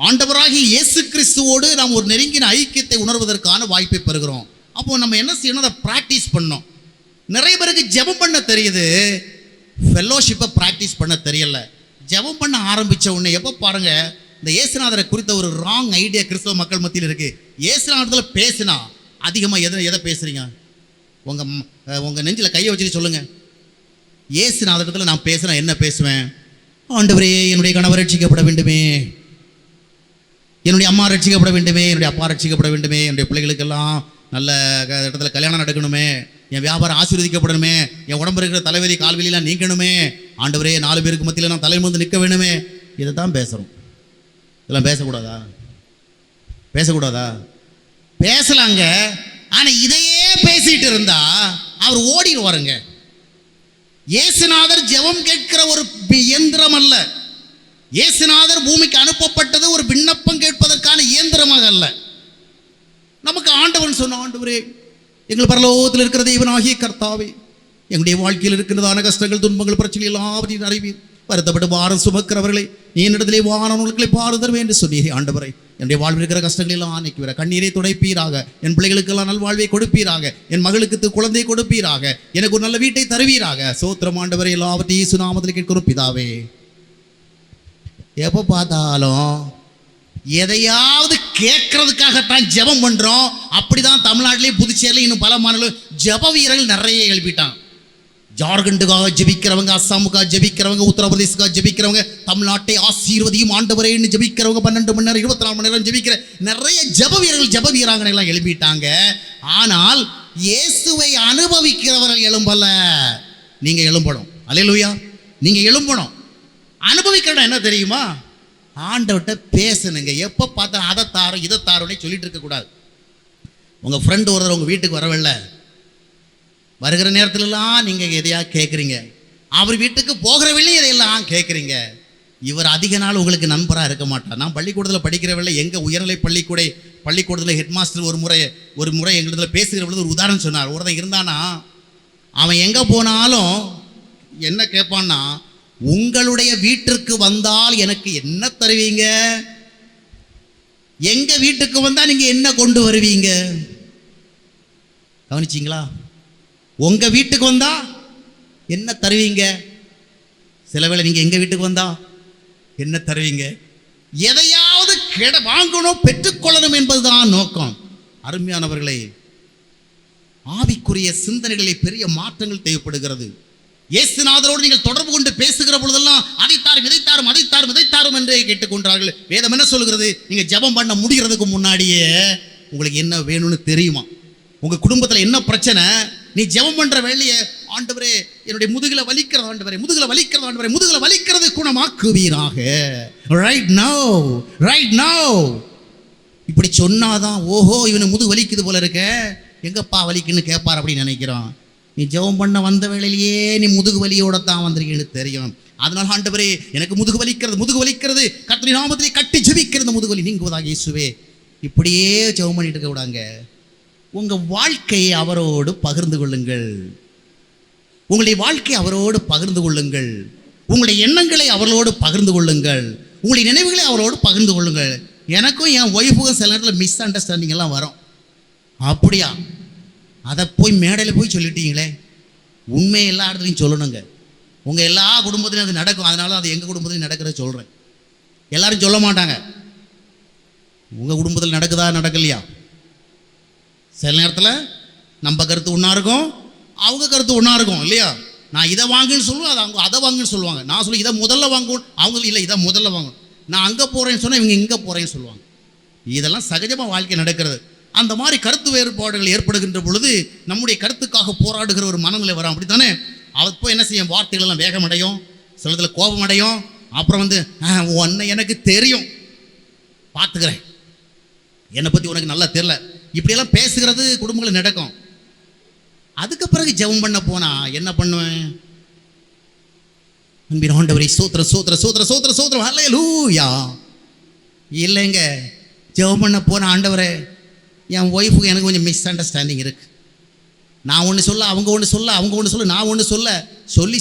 Speaker 1: ஆண்டவராகிய இயேசு கிறிஸ்துவோடு நாம் ஒரு நெருங்கின ஐக்கியத்தை உணர்வதற்கான வாய்ப்பை பெறுகிறோம். அப்போ நம்ம என்ன செய்யணும்? அதை ப்ராக்டிஸ் பண்ணோம். நிறைய பேருக்கு ஜெபம் பண்ண தெரியுது, ஃபெல்லோஷிப்பை ப்ராக்டிஸ் பண்ண தெரியல. ஜெபம் பண்ண ஆரம்பித்த உடனே எப்போ பாருங்க, இந்த இயேசுநாதரை குறித்த ஒரு ராங் ஐடியா கிறிஸ்தவ மக்கள் மத்தியில் இருக்கு. இயேசுநாதத்தில் பேசினா அதிகமாக எதை பேசுறீங்க? உங்கள் நெஞ்சில் கையை வச்சுட்டு சொல்லுங்க. இயேசுநாதத்தில் நான் பேசுனா என்ன பேசுவேன்? ஆண்டவரே, என்னுடைய கணவர் ரட்சிக்கப்பட வேண்டுமே, என்னுடைய அம்மா ரட்சிக்கப்பட வேண்டுமே, என்னுடைய அப்பா ரட்சிக்கப்பட வேண்டுமே, என்னுடைய பிள்ளைகளுக்கெல்லாம் நல்ல இடத்துல கல்யாணம் நடக்கணுமே, என் வியாபாரம் ஆசீர்வதிக்கப்படணுமே, என் உடம்பு இருக்கிற தலைவலி கால்வெளியெல்லாம் நீக்கணுமே, ஆண்டவரே 4 பேருக்கு மத்தியில் நான் தலைமை நிற்க வேணுமே. இதை தான் பேசுகிறோம். இதெல்லாம் பேசக்கூடாதா? பேசலாங்க. ஆனால் இதையே பேசிட்டு இருந்தா அவர் ஓடிடுவாருங்க. இயேசுநாதர் ஜெபம் கேட்கிற ஒரு இயந்திரம் அல்ல. இயேசுநாதர் பூமிக்கு அனுப்பப்பட்டது ஒரு விண்ணப்பம் கேட்பதற்கான இயந்திரமாக அல்ல. நமக்கு ஆண்டவன் சொன்ன, ஆண்டவரே, எங்கள் பரலோகத்தில் இருக்கிற தேவனாகிய கர்த்தாவே, எங்களுடைய வாழ்க்கையில் இருக்கிறதான கஷ்டங்கள், துன்பங்கள், பிரச்சனைகள் எல்லாவற்றையும் அறிவீர். வருத்தப்பட்டு பாரம் சுமக்கிறவர்களை நீ என்னிடத்திலே வானவர்களை பாருதருவே என்று சொன்னீரே. ஆண்டவரை, என்னுடைய வாழ்வில் இருக்கிற கஷ்டங்கள் எல்லாம் நீக்குவீராக, கண்ணீரை துடைப்பீராக, என் பிள்ளைகளுக்கெல்லாம் நல்வாழ்வை கொடுப்பீராக, என் மகளுக்கு குழந்தை கொடுப்பீராக, எனக்கு ஒரு நல்ல வீட்டை தருவீராக. சோத்திரம் ஆண்டவரே, எல்லாவற்றையும் இயேசு நாமத்தில் கேட்கிறோம் பிதாவே. எப்போ பார்த்தாலும் எதையாவது கேட்கறதுக்காகத்தான் ஜெபம் பண்றோம். அப்படிதான் தமிழ்நாட்டிலேயே புதுச்சேரியில இன்னும் பல மாநிலம் ஜெப வீரர்கள் நிறைய எழுப்பிட்டாங்க. ஜார்க்கண்டுக்காக ஜெபிக்கிறவங்க, அஸ்ஸாமுக்காக ஜெபிக்கிறவங்க, உத்தரப்பிரதேசுக்காக ஜெபிக்கிறவங்க, தமிழ்நாட்டை ஆசீர்வதியும் ஆண்டவரேன்னு ஜெபிக்கிறவங்க, 12 மணி நேரம் 24 மணி நேரம் ஜெபிக்கிற நிறைய ஜெப வீரர்கள் ஜெப வீராங்கனை எல்லாம் எழுப்பிட்டாங்க. ஆனால் இயேசுவை அனுபவிக்கிறவர்கள் எழும்பல. நீங்க எழும்பணும். அல்லேலூயா. நீங்க எழும்பணும். அனுபவிக்கணும். என்ன தெரியுமா? ஆண்டவர்கிட்ட பேசணுங்க. எப்போ பார்த்தா அதை தாரும் இதை தாருன்னே சொல்லிட்டு இருக்கக்கூடாது. உங்க ஃப்ரெண்டு ஒருத்தர் உங்க வீட்டுக்கு வரவில்லை, வருகிற நேரத்துலலாம் நீங்கள் எதையா கேட்குறீங்க, அவர் வீட்டுக்கு போகிற வழியும் இதையெல்லாம் கேட்குறீங்க. இவர் அதிக நாள் உங்களுக்கு நண்பராக இருக்க மாட்டார். நான் பள்ளிக்கூடத்தில் படிக்கிறவில்லை, எங்கள் உயர்நிலை பள்ளிக்கூடத்தில் ஹெட் மாஸ்டர் ஒரு முறை எங்களிடத்தில் பேசுகிற பொழுது ஒரு உதாரணம் சொன்னார். ஒருத்தன் இருந்தானா, அவன் எங்கே போனாலும் என்ன கேட்பான்னா, உங்களுடைய வீட்டிற்கு வந்தால் எனக்கு என்ன தருவீங்க, எங்கள் வீட்டுக்கு வந்தால் நீங்கள் என்ன கொண்டு வருவீங்க? கவனிச்சிங்களா? உங்க வீட்டுக்கு வந்தா என்ன தருவீங்க? சில வேளை நீங்க எங்க வீட்டுக்கு வந்தா என்ன தருவீங்க? எதையாவது வாங்கணும், பெற்றுக்கொள்ளணும் என்பதுதான் நோக்கம். அருமையானவர்களே, ஆவிக்குரிய சிந்தனைகளில் பெரிய மாற்றங்கள் தேவைப்படுகிறது. இயேசுநாதரோடு நீங்கள் தொடர்பு கொண்டு பேசுகிற பொழுதெல்லாம் அதைத்தாரும் இதைத்தாரும் அதைத்தாரும் இதைத்தாரும் என்றே கேட்டுக்கொண்டார்கள். வேதம் என்ன சொல்கிறது? நீங்க ஜெபம் பண்ண முடிகிறதுக்கு முன்னாடியே உங்களுக்கு என்ன வேணும்னு தெரியுமா? உங்க குடும்பத்தில் என்ன பிரச்சனை? நீ ஜெபம் பண்ற வேலையை, ஆண்டவரே என்னுடைய முதுகுல வலிக்கிறது, ஆண்டவரே முதுகுல வலிக்கிறது, ஆண்டவரே முதுகுல வலிக்கிறது குணமாக்குவீராக. ரைட் நவ இப்படி சொன்னாதான் ஓஹோ இவனு முதுகு வலிக்குது போல இருக்க, எங்கப்பா வலிக்குன்னு கேட்பார் அப்படின்னு நினைக்கிறோம். நீ ஜெபம் பண்ண வந்த வேளையிலேயே நீ முதுகு வலியோட தான் வந்திருக்கீன்னு தெரியும். அதனால ஆண்டவரே எனக்கு முதுகு வலிக்கிறது, கர்த்தருடைய நாமத்திலே கட்டி ஜெபிக்கிறது, முதுகு வலி நீங்குவதாக இயேசுவே. இப்படியே ஜெபம் பண்ணிட்டு இருக்க விடாங்க. உங்க வாழ்க்கையை அவரோடு பகிர்ந்து கொள்ளுங்கள். உங்களுடைய வாழ்க்கையை அவரோடு பகிர்ந்து கொள்ளுங்கள். உங்களுடைய எண்ணங்களை அவரோடு பகிர்ந்து கொள்ளுங்கள். உங்களுடைய நினைவுகளை அவரோடு பகிர்ந்து கொள்ளுங்கள். எனக்கும் என் ஒய்ஃபுக்கும் சில நேரத்தில் மிஸ் அண்டர்ஸ்டாண்டிங் எல்லாம் வரும். அப்படியா? அதை போய் மேடையில் போய் சொல்லிட்டீங்களே. உண்மையை எல்லா இடத்துலையும் சொல்லணுங்க. உங்கள் எல்லா குடும்பத்திலையும் அது நடக்கும். அதனால அது எங்கள் குடும்பத்திலையும் நடக்கிறத சொல்கிறேன். எல்லாரும் சொல்ல மாட்டாங்க. உங்கள் குடும்பத்தில் நடக்கலையா? சில நேரத்தில் நம்ம கருத்து ஒன்றா இருக்கும், அவங்க கருத்து ஒன்றா இருக்கும் இல்லையா? நான் இதை வாங்குன்னு சொல்லுவேன், அது அவங்க அதை வாங்குன்னு சொல்லுவாங்க. நான் சொல்லி இதை முதல்ல வாங்குவோம், அவங்க இல்லை இதை முதல்ல வாங்கணும். நான் அங்கே போகிறேன்னு சொன்னால் இவங்க இங்கே போகிறேன்னு சொல்லுவாங்க. இதெல்லாம் சகஜமாக வாழ்க்கை நடக்கிறது. அந்த மாதிரி கருத்து வேறுபாடுகள் ஏற்படுகின்ற பொழுது நம்முடைய கருத்துக்காக போராடுகிற ஒரு மனநிலை வரும். அப்படி தானே? அவர் போய் என்ன செய்யும்? வார்த்தைகள் எல்லாம் வேகமடையும், சிலதில் கோபம் அடையும். அப்புறம் உன்னை எனக்கு தெரியும், பார்த்துக்கிறேன், என்னை பற்றி உனக்கு நல்லா தெரியல, இப்படியெல்லாம் பேசுகிறது குடும்பங்களில் நடக்கும். அதுக்கு பிறகு ஜெபம் பண்ண போனா என்ன பண்ணுவேன்? அன்பின் ஆண்டவரே சோத்திரம் ஹல்லேலூயா. இல்லைங்க, ஜெபம் பண்ண போன ஆண்டவரே என் ஒய்ஃபுக்கு எனக்கு கொஞ்சம் மிஸ் அண்டர்ஸ்டாண்டிங் இருக்கு. நான் ஒன்று சொல்ல அவங்க ஒன்று சொல்ல, அவங்க ஒன்று சொல்ல நான் ஒன்று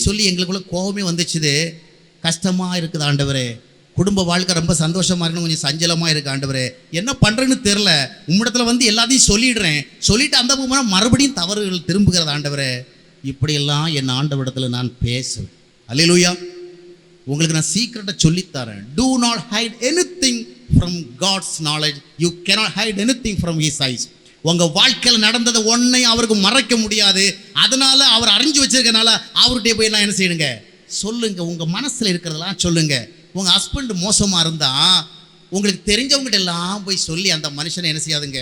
Speaker 1: சொல்லி எங்களுக்குள்ள கோபமே வந்துச்சுது. கஷ்டமாக இருக்குது ஆண்டவரே. குடும்ப வாழ்க்கை ரொம்ப சந்தோஷமாக இருக்கணும், கொஞ்சம் சஞ்சலமாக இருக்குது ஆண்டவரே. என்ன பண்ணுறேன்னு தெரில. உம்மிடத்தில் எல்லாத்தையும் சொல்லிட்டு அந்த போனால் மறுபடியும் தவறுகள் திரும்புகிறது ஆண்டவரே. இப்படியெல்லாம் என் ஆண்டவரிடத்தில் நான் பேசுவேன். அல்லேலூயா. உங்களுக்கு நான் சீக்கிரட்டை சொல்லித்தரேன். Do not hide anything from God's knowledge. You cannot hide anything from His eyes. உங்கள் வாழ்க்கையில் நடந்ததை ஒன்றையும் அவருக்கு மறைக்க முடியாது. அதனால அவர் அறிஞ்சு வச்சிருக்கனால அவர்கிட்ட போய் நான் என்ன செய்யுங்க? சொல்லுங்க. உங்கள் மனசில் இருக்கிறதெல்லாம் சொல்லுங்க. உங்கள் ஹஸ்பண்ட் மோசமாக இருந்தால் உங்களுக்கு தெரிஞ்சவங்ககிட்ட எல்லாம் போய் சொல்லி அந்த மனுஷனை என்ன செய்யாதுங்க?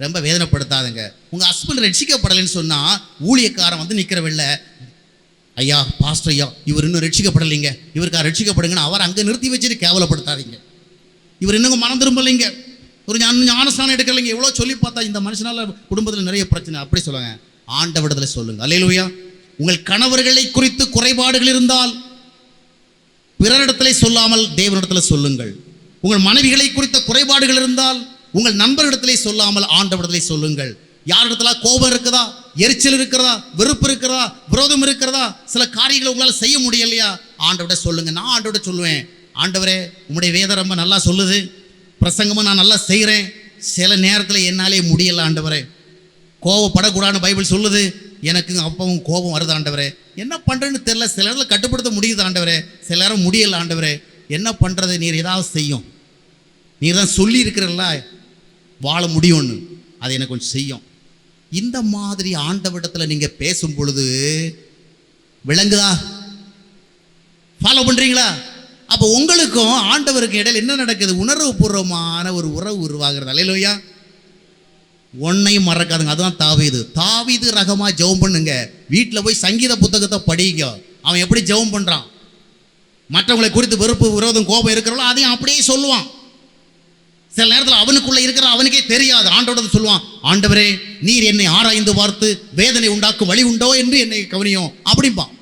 Speaker 1: ரொம்ப வேதனைப்படுத்தாதுங்க. உங்கள் ஹஸ்பண்ட் ரட்சிக்கப்படலைன்னு சொன்னால் ஊழியக்காரன் நிற்கிறவில்லை, ஐயா பாஸ்டர் ஐயா இவர் இன்னும் ரட்சிக்கப்படலைங்க, இவருக்கா ரட்சிக்கப்படுங்கன்னு அவர் அங்கே நிறுத்தி வச்சுட்டு கேவலப்படுத்தாதீங்க. இவர் இன்னும் மனம் திரும்பலைங்க, ஒரு ஞானஸ்தானம் எடுக்கலைங்க, எவ்வளோ சொல்லி பார்த்தா இந்த மனுஷனால் குடும்பத்தில் நிறைய பிரச்சனை. அப்படி சொல்லுங்க. ஆண்டவரிடத்தில் சொல்லுங்க. அல்லேலூயா. உங்கள் கணவர்களை குறித்து குறைபாடுகள் இருந்தால் பிறரிடத்திலே சொல்லாமல் தேவனிடத்தில் சொல்லுங்கள். உங்கள் மனைவிகளை குறித்த குறைபாடுகள் இருந்தால் உங்கள் நண்பரிடத்திலே சொல்லாமல் ஆண்டவரிடத்திலே சொல்லுங்கள். யாரிடத்துல கோபம் இருக்குதா, எரிச்சல் இருக்கிறதா, வெறுப்பு இருக்கிறதா, விரோதம் இருக்கிறதா, சில காரியங்களை உங்களால் செய்ய முடியலையா, ஆண்டவரிடம் சொல்லுங்க. நான் ஆண்டவரிடம் சொல்லுவேன், ஆண்டவரே உம்முடைய வேதம் ரொம்ப நல்லா சொல்லுது, பிரசங்கமும் நான் நல்லா செய்கிறேன், சில நேரத்தில் என்னாலே முடியல ஆண்டவரே. கோவப்படக்கூடாதுன்னு பைபிள் சொல்லுது, எனக்கு அப்பவும் கோபம் வருது ஆண்டவரே. என்ன பண்ணுறேன்னு தெரில, சில நேரத்தில் கட்டுப்படுத்த முடியுது ஆண்டவரே, சில நேரம் முடியல ஆண்டவரே. என்ன பண்ணுறது? நீர் ஏதாவது செய்யும். நீர் தான் சொல்லி இருக்கிறல்ல வாழ முடியும்னு, அதை எனக்கு கொஞ்சம் செய்யும். இந்த மாதிரி ஆண்டவரிடத்தில் நீங்கள் பேசும் பொழுது விளங்குதா? ஃபாலோ பண்ணுறீங்களா? அப்போ உங்களுக்கும் ஆண்டவருக்கு இடையில் என்ன நடக்குது? உணர்வு பூர்வமான ஒரு உறவு உருவாகிறது. அல்லேலூயா. ஒன்னையும் மறக்காதுங்க. அதுதான் தாவீது ரகமாக ஜெபம் பண்ணுங்க. வீட்டில் போய் சங்கீத புத்தகத்தை படிங்க. அவன் எப்படி ஜெபம் பண்ணுறான், மற்றவங்களை குறித்து வெறுப்பு விரோதம் கோபம் இருக்கிறவங்களோ அதையும் அப்படியே சொல்லுவான். சில நேரத்தில் அவனுக்குள்ள இருக்கிற அவனுக்கே தெரியாது. ஆண்டவரது சொல்லுவான், ஆண்டவரே நீர் என்னை ஆராய்ந்து பார்த்து வேதனை உண்டாக்கும் வழி உண்டோ என்று என்னை கவனியும் அப்படிம்பான்.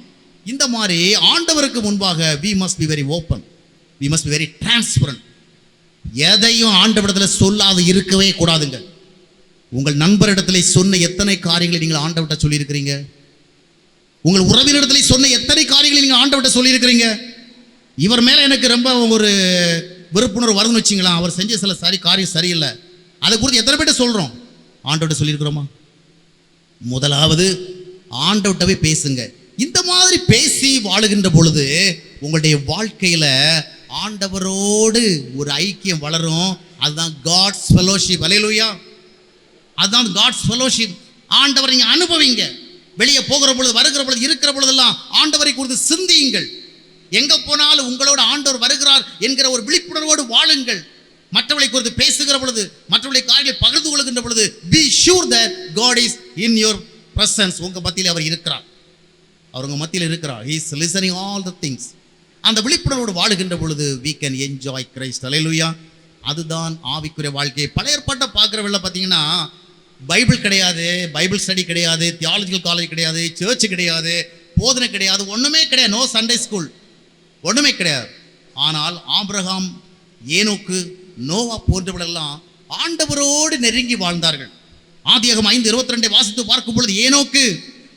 Speaker 1: இந்த மாதிரி ஆண்டவருக்கு முன்பாக we must be very open, we must be very transparent. எதையும் ஆண்டவரிடத்தில் சொல்லாது இருக்கவே கூடாதுங்க. உங்கள் நண்பரிடத்தில் சொன்ன எத்தனை காரியங்களை நீங்கள் ஆண்டவர்கிட்ட சொல்லியிருக்கிறீங்க? உங்கள் உறவினரிடத்தில் சொன்ன எத்தனை காரியங்களை நீங்கள் ஆண்டவர்கிட்ட சொல்லியிருக்கிறீங்க? இவர் மேலே எனக்கு ரொம்ப ஒரு விருப்புணர்வு வருதுன்னு வச்சிங்களா, அவர் செஞ்ச சில காரியம் சரியில்லை, அதை குறித்து எத்தனை பேர்ட்ட சொல்கிறோம்? ஆண்டவர்கிட்ட சொல்லியிருக்கிறோமா? முதலாவது ஆண்டவர்கிட்ட போய் பேசுங்க. இந்த மாதிரி பேசி வாழுகின்ற பொழுது உங்களுடைய வாழ்க்கையில் ஆண்டவரோடு ஒரு ஐக்கியம் வளரும். அதுதான் காட்ஸ் ஃபெலோஷிப். அல்லேலூயா. அதுதான் காட்ஸ் ஃபெலோஷிப். ஆண்டவரை நீங்கள் அனுபவிங்க. வெளியே போகிற பொழுது, வருகிற பொழுது, இருக்கிற பொழுதெல்லாம் ஆண்டவரை குறித்து சிந்தியுங்கள். எங்கே போனாலும் உங்களோட ஆண்டவர் வருகிறார் என்கிற ஒரு விழிப்புணர்வோடு வாழுங்கள். மற்றவர்களை குறித்து பேசுகிற பொழுது, மற்றவர்களை காரியங்களை பகிர்ந்து கொள்கின்ற பொழுது, be sure that God is in your presence. உங்கள் மத்தியில் அவர் இருக்கிறார். அவர் உங்கள் மத்தியில் இருக்கிறார். He is listening all the things. அந்த விழிப்புணர்வோடு வாழுகின்ற பொழுது we can enjoy Christ. அல்லேலூயா. அதுதான் ஆவிக்குரிய வாழ்க்கை. பழைய ஏற்பாட்டை பார்க்குறவங்கள பார்த்தீங்கன்னா பைபிள் கிடையாது, பைபிள் ஸ்டடி கிடையாது, தியாலஜிக்கல் காலேஜ் கிடையாது, சர்ச் கிடையாது, போதனை கிடையாது, ஒன்றுமே கிடையாது. நோ சண்டே ஸ்கூல், ஒன்றுமே கிடையாது. ஆனால் ஆபிரகாம், ஏனோக்கு, நோவா போன்றவர்களெல்லாம் ஆண்டவரோடு நெருங்கி வாழ்ந்தார்கள். ஆதியாகமம் 5:22 வாசித்து பார்க்கும் பொழுது ஏனோக்கு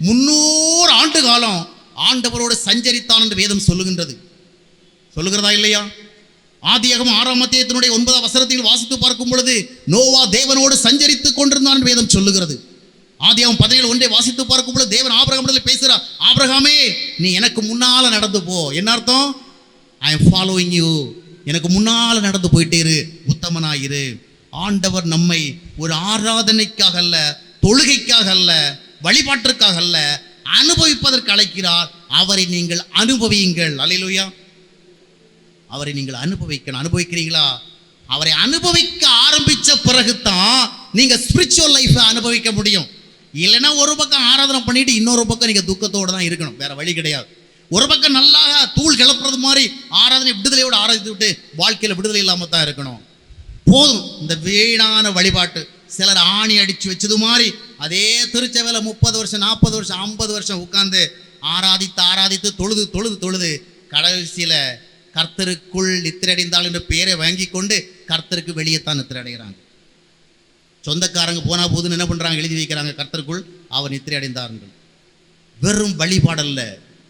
Speaker 1: 300 ஆண்டு காலம் ஆண்டவரோடு சஞ்சரித்தான் என்று வேதம் சொல்லுகின்றது. சொல்லுகிறதா இல்லையா? ஆதியாகமம் 6ஆம் அத்தியாயத்தினுடைய 9ஆம் வசனத்தில் வாசித்து பார்க்கும் பொழுது நோவா தேவனோடு சஞ்சரித்துக் கொண்டிருந்தான் என்று வேதம் சொல்லுகிறது. ஆதியாகமம் 17:1 வாசித்து பார்க்கும் பொழுது தேவன் ஆபிரகாமிடத்தில் பேசுகிறார், ஆபிரகாமே நீ எனக்கு முன்னால நடந்து போ. என்ன அர்த்தம்? I am following you. எனக்கு முன்னால நடந்து போயிட்டே இரு, உத்தமனாயிரு. ஆண்டவர் நம்மை ஒரு ஆராதனைக்காக அல்ல, தொழுகைக்காக அல்ல, வழிபாட்டிற்காக அல்ல, அனுபவிப்பதற்கு அழைக்கிறார். அவரை நீங்கள் அனுபவியுங்கள். அல்லேலூயா. அவரை நீங்கள் அனுபவிக்கிறீங்களா? அவரை அனுபவிக்க ஆரம்பித்த பிறகுதான் நீங்க ஸ்பிரிச்சுவல் லைஃபை அனுபவிக்க முடியும். இல்லைன்னா ஒரு பக்கம் ஆராதனை பண்ணிட்டு இன்னொரு பக்கம் நீங்க துக்கத்தோடு தான் இருக்கணும். வேற வழி கிடையாது. ஒரு பக்கம் நல்லா தூள் கிளப்புறது மாதிரி ஆராதனை விடுதலையோடு ஆராதித்து விட்டு வாழ்க்கையில் விடுதலை இல்லாமல் தான் இருக்கணும். போதும் இந்த வீணான வழிபாட்டு. சிலர் ஆணி அடிச்சு வச்சது மாதிரி அதே திருச்சபையில் 30 வருஷம் 40 வருஷம் 50 வருஷம் உட்கார்ந்து ஆராதித்து தொழுது கடைசியில் கர்த்தருக்குள் நித்திரடைந்தாள் என்ற பெயரை வாங்கி கொண்டு கர்த்தருக்கு வெளியே தான் நித்திரடைகிறாங்க. சொந்தக்காரங்க போனா போதுன்னு என்ன பண்றாங்க? எழுதி வைக்கிறாங்க, கர்த்தருக்குள் அவர் நித்திரை அடைந்தார்கள். வெறும் வழிபாடல்ல,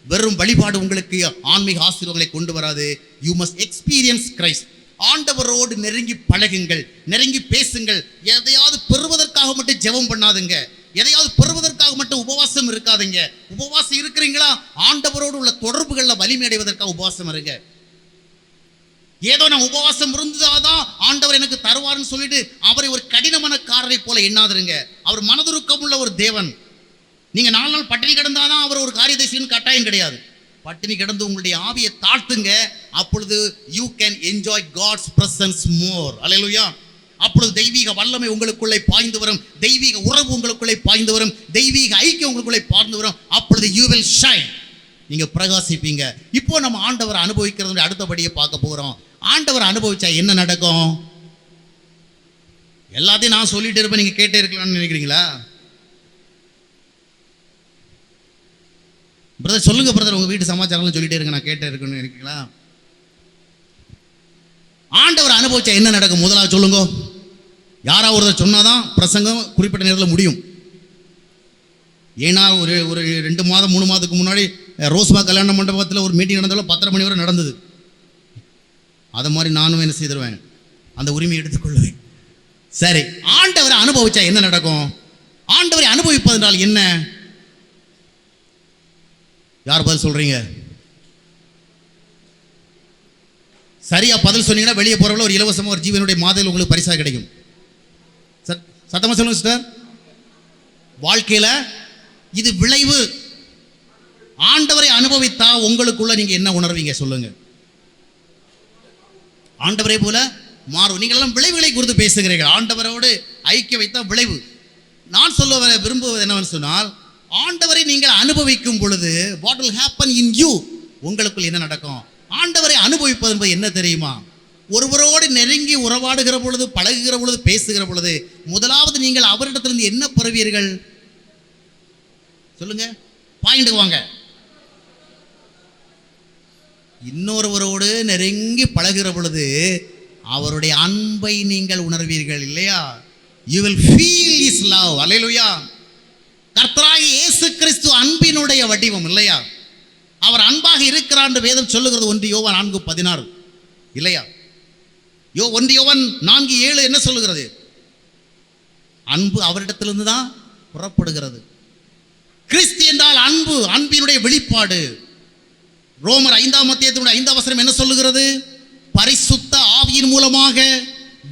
Speaker 1: வெறும் வழிபாடு உங்களுக்கு ஆன்மீக ஆசீர்வாதங்களை கொண்டு வராது. You must experience Christ. ஆண்டவரோடு நெருங்கி பழகுங்கள், நெருங்கி பேசுங்கள். எதையாவது பெறுவதற்காக மட்டும் ஜெபம் பண்ணாதுங்க, எதையாவது பெறுவதற்காக மட்டும் உபவாசம் இருக்காதுங்க. உபவாசம் இருக்கிறீங்களா? ஆண்டவரோடு உள்ள தொடர்புகளில் வலிமை அடைவதற்காக உபவாசம் இருங்க. ஏதோ நான் உபவாசம் இருந்ததாதான் ஆண்டவர் எனக்கு தருவார்னு சொல்லிட்டு அவரை ஒரு கடினமான காரரை போல எண்ணாதிருங்க. அவர் மனதுருக்கம் உள்ள ஒரு தேவன். நீங்க 4 நாள் பட்டினி கிடந்தாதான் அவர் ஒரு காரியத்தை செய்யணும் கட்டாயம் கிடையாது. பட்டினி கிடந்து உங்களுடைய ஆவியை தாழ்த்துங்க. அப்பொழுது you can enjoy God's presence more. அல்லேலூயா. அப்பொழுது தெய்வீக வல்லமை உங்களுக்குள்ளே பாய்ந்து வரும், தெய்வீக உறவு உங்களுக்குள்ளே பாய்ந்து வரும், தெய்வீக ஐக்கியம் உங்களுக்குள்ளே பாய்ந்து வரும். அப்பொழுது யூ வில் ஷைன். நீங்க பிரகாசிப்பீங்க. இப்போ நம்ம ஆண்டவரை அனுபவிக்கிறது அடுத்தபடியே பார்க்க போகிறோம். ஆண்டவர் அனுபவிச்சா என்ன நடக்கும்? எல்லாத்தையும் நான் சொல்லிட்டு இருப்பேன், நீங்க கேட்டே இருக்கலாம்னு நினைக்கிறீங்களா? பிரதர் சொல்லுங்க பிரதர், உங்க வீட்டு சமாச்சாரம் சொல்லிட்டே இருங்க, நான் கேட்டே இருக்கணும்னு நினைக்கிறீங்களா? ஆண்டவர் அனுபவிச்சா என்ன நடக்கும்? முதலாவது சொல்லுங்க. யாரா ஒருத்தர் சொன்னாதான் பிரசங்கம் குறிப்பிட்ட நேரத்தில் முடியும். ஏன்னா ஒரு 2 மாதம் 3 மாதத்துக்கு முன்னாடி ரோஸ்மா கல்யாண மண்டபத்தில் ஒரு மீட்டிங் நடந்தாலும் 10:30 மணி வரை நடந்தது. அதை மாதிரி நானும் என்ன செய்திருவேன், அந்த உரிமையை எடுத்துக்கொள்வேன். சரி, ஆண்டவரை அனுபவிச்சா என்ன நடக்கும்? ஆண்டவரை அனுபவிப்பது என்றால் என்ன? யார் பதில் சொல்றீங்க? சரியா பதில் சொன்னீங்கன்னா வெளியே போறவங்கள ஒரு இலவசமாக ஒரு ஜீவனுடைய மாதிரியில் உங்களுக்கு பரிசா கிடைக்கும். சத்தமா சொல்லுங்க சிஸ்டர். வாழ்க்கையில இது விளைவு. ஆண்டவரை அனுபவித்தா உங்களுக்குள்ள நீங்க என்ன உணர்வீங்க சொல்லுங்க? ஆண்டவரை போல மாறும். நீங்கள் எல்லாம் விளைவுகளை குறித்து பேசுகிறீர்கள். ஆண்டவரோடு ஐக்கிய வைத்த விளைவு. நான் சொல்ல விரும்புவது என்னவென்று சொன்னால், ஆண்டவரை நீங்கள் அனுபவிக்கும் பொழுது what will happen in you, உங்களுக்குள் என்ன நடக்கும்? ஆண்டவரை அனுபவிப்பது என்பது என்ன தெரியுமா? ஒருவரோடு நெருங்கி உறவாடுகிற பொழுது, பழகுகிற பொழுது, பேசுகிற பொழுது முதலாவது நீங்கள் அவரிடத்திலிருந்து என்ன பெறுவீர்கள் சொல்லுங்க? பாயிண்ட்டுக்கு வாங்க. இன்னொருவரோடு நெருங்கி பழகுகிற பொழுது அவருடைய அன்பை நீங்கள் உணர்வீர்கள் இல்லையா? you will feel his love. அல்லேலூயா. கர்த்தராகிய இயேசு கிறிஸ்து அன்பினுடைய வடிவம் இல்லையா? அவர் அன்பாக இருக்கிறார் என்று வேதம் சொல்லுகிறது. 1 யோவான் 4:16 இல்லையா? 1 யோவான் 4:7 என்ன சொல்லுகிறது? அன்பு அவரிடத்திலிருந்து தான் புறப்படுகிறது. கிறிஸ்து என்றால் அன்பு, அன்பினுடைய வெளிப்பாடு. ரோமர் 5ஆம் அத்தியாயத்தினுடைய 5ஆம் வசனம் என்ன சொல்லுகிறது? பரிசுத்த ஆவியின் மூலமாக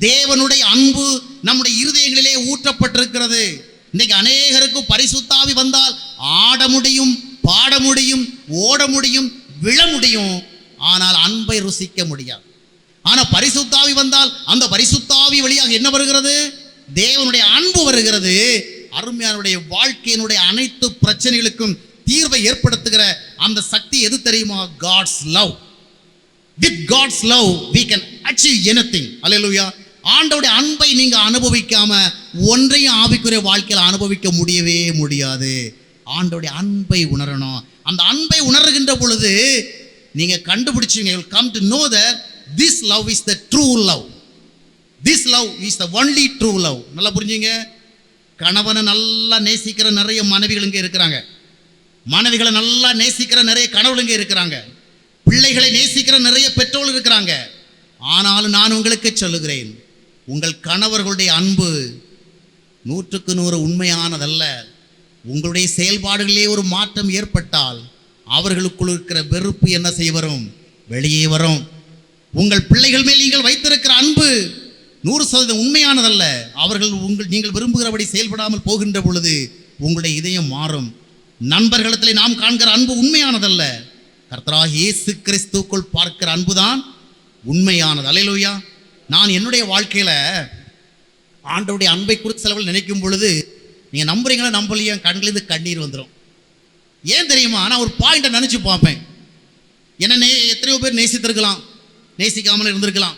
Speaker 1: தேவனுடைய அன்பு நம்முடைய இருதயங்களிலே ஊற்றப்பட்டிருக்கிறது. இன்னைக்கு அநேகருக்கு பரிசுத்த ஆவி வந்தால் ஆட முடியும், பாட முடியும், ஓட முடியும், விழ முடியும், ஆனால் அன்பை ருசிக்க முடியாது. ஆனால் பரிசுத்த ஆவி வந்தால் அந்த பரிசுத்த ஆவி வழியாக என்ன வருகிறது? தேவனுடைய அன்பு வருகிறது. அருமையானுடைய வாழ்க்கையினுடைய அனைத்து பிரச்சனைகளுக்கும் தீர்வை ஏற்படுத்துகிற அந்த சக்தி எது தெரியுமா? God's love. With God's love we can achieve anything. Hallelujah. ஆண்டவருடைய அன்பை நீங்க அனுபவிக்காம ஒன்றையும் ஆவிக்குரிய வாழ்க்கையில் அனுபவிக்க முடியவே முடியாது. ஆண்டவருடைய அன்பை உணரணும். அந்த அன்பை உணர்கின்ற பொழுது நீங்க கண்டுபிடிச்சீங்க, you will come to know that this love is the true love. This love is the only true love. நல்லா புரிஞ்சுங்க. கணவனை நல்லா நேசிக்கிற நிறைய மனைவிகள் இங்கே இருக்கிறாங்க. மனைவிகளை நல்லா நேசிக்கிற நிறைய கணவனுங்க இருக்கிறாங்க. பிள்ளைகளை நேசிக்கிற நிறைய பெற்றோர்கள் இருக்கிறாங்க. ஆனாலும் நான் உங்களுக்கு சொல்லுகிறேன், உங்கள் கணவர்களுடைய அன்பு 100க்கு 100 உண்மையானதல்ல. உங்களுடைய செயல்பாடுகளிலே ஒரு மாற்றம் ஏற்பட்டால் அவர்களுக்குள் இருக்கிற வெறுப்பு என்ன செய்ய வரும்? வெளியே வரும். உங்கள் பிள்ளைகள் மேல் நீங்கள் வைத்திருக்கிற அன்பு 100% உண்மையானதல்ல. அவர்கள் நீங்கள் விரும்புகிறபடி செயல்படாமல் போகின்ற பொழுது உங்களுடைய இதயம் மாறும். நண்பர்களிடத்தில் நாம் காண்கிற அன்பு உண்மையானதல்ல. கர்த்தராகிய இயேசு கிறிஸ்துவுக்குள் பார்க்கிற அன்புதான் உண்மையானது. அல்லேலூயா. நான் என்னுடைய வாழ்க்கையில ஆண்டவருடைய அன்பை குறித்து சிலவர்கள் நினைக்கும் பொழுது நீங்க நம்புறீங்களா நம்பலையா, கண்ணிலிருந்து கண்ணீர் வந்துடும். ஏன் தெரியுமா? நான் ஒரு பாயிண்டை நினைச்சு பார்ப்பேன். என்ன எத்தனையோ பேர் நேசித்திருக்கலாம், நேசிக்காமல் இருந்திருக்கலாம்,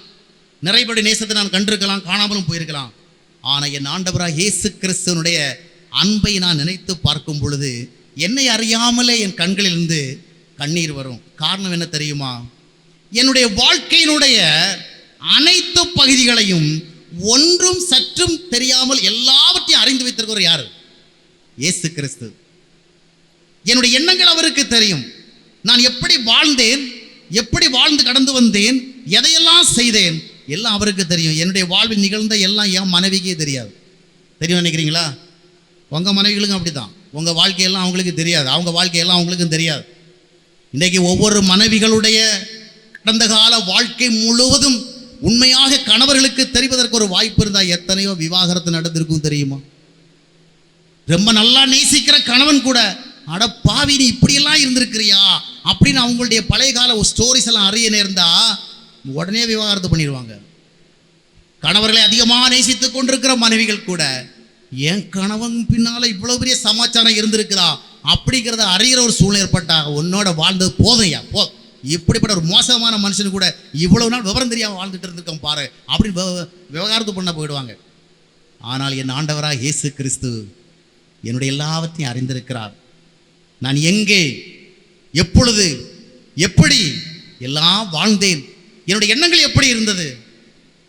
Speaker 1: நிறைய பேருடைய நேசத்தை நான் கண்டிருக்கலாம், காணாமலும் போயிருக்கலாம். ஆனால் என் ஆண்டவராக இயேசு கிறிஸ்துவனுடைய அன்பை நான் நினைத்து பார்க்கும் பொழுது என்னை அறியாமலே என் கண்களிலிருந்து கண்ணீர் வரும். காரணம் என்ன தெரியுமா? என்னுடைய வாழ்க்கையினுடைய அனைத்து பகுதிகளையும் ஒன்றும் சற்றும் தெரியாமல் எல்லாவற்றையும் அறிந்து வைத்திருக்கிற யாரு? இயேசு கிறிஸ்து. என்னுடைய எண்ணங்கள் அவருக்கு தெரியும். நான் எப்படி வாழ்ந்தேன், எப்படி வாழ்ந்து கடந்து வந்தேன், எதையெல்லாம் செய்தேன், எல்லாம் அவருக்கு தெரியும். என்னுடைய வாழ்வில் நிகழ்ந்த எல்லாம் என் மனைவிக்கே தெரியாது. தெரியும் நினைக்கிறீங்களா? உங்கள் மனைவிகளுக்கும் அப்படி தான். உங்கள் வாழ்க்கையெல்லாம் அவங்களுக்கு தெரியாது, அவங்க வாழ்க்கையெல்லாம் அவங்களுக்கும் தெரியாது. இன்றைக்கு ஒவ்வொரு மனைவிகளுடைய கடந்த கால வாழ்க்கை முழுவதும் உண்மையாக கணவர்களுக்கு தெரிவதற்கு ஒரு வாய்ப்பு இருந்தால் எத்தனையோ விவாகரத்து நடந்திருக்கும் தெரியுமா? ரொம்ப நல்லா நேசிக்கிற கணவன் கூட அட பாவி நீ இப்படியெல்லாம் இருந்திருக்கிறியா அப்படின்னு அவங்களுடைய பழைய கால ஸ்டோரிஸ் எல்லாம் அறிய நேர்ந்தா உடனே விவாகரத்து பண்ணிடுவாங்க. கணவர்களை அதிகமாக நேசித்துக் கொண்டிருக்கிற மனைவிகள் கூட என் கணவன் பின்னால இவ்வளவு பெரிய சமாச்சாரம் இருந்திருக்குதா அப்படிங்கிறத அறிகிற ஒரு சூழ்நிலை ஏற்பட்டா உன்னோட வாழ்ந்தது போதையா போ, இப்படிப்பட்ட ஒரு மோசமான மனுஷனு கூட இவ்வளவு நாள் விவரம் தெரியாமல் வாழ்ந்துட்டு இருந்திருக்கோம் பாரு அப்படின்னு விவகாரத்து பண்ண போயிடுவாங்க. ஆனால் என் ஆண்டவராக இயேசு கிறிஸ்து என்னுடைய எல்லாவற்றையும் அறிந்திருக்கிறார். நான் எங்கே, எப்பொழுது, எப்படி எல்லாம் வாழ்ந்தேன், என்னுடைய எண்ணங்கள் எப்படி இருந்தது.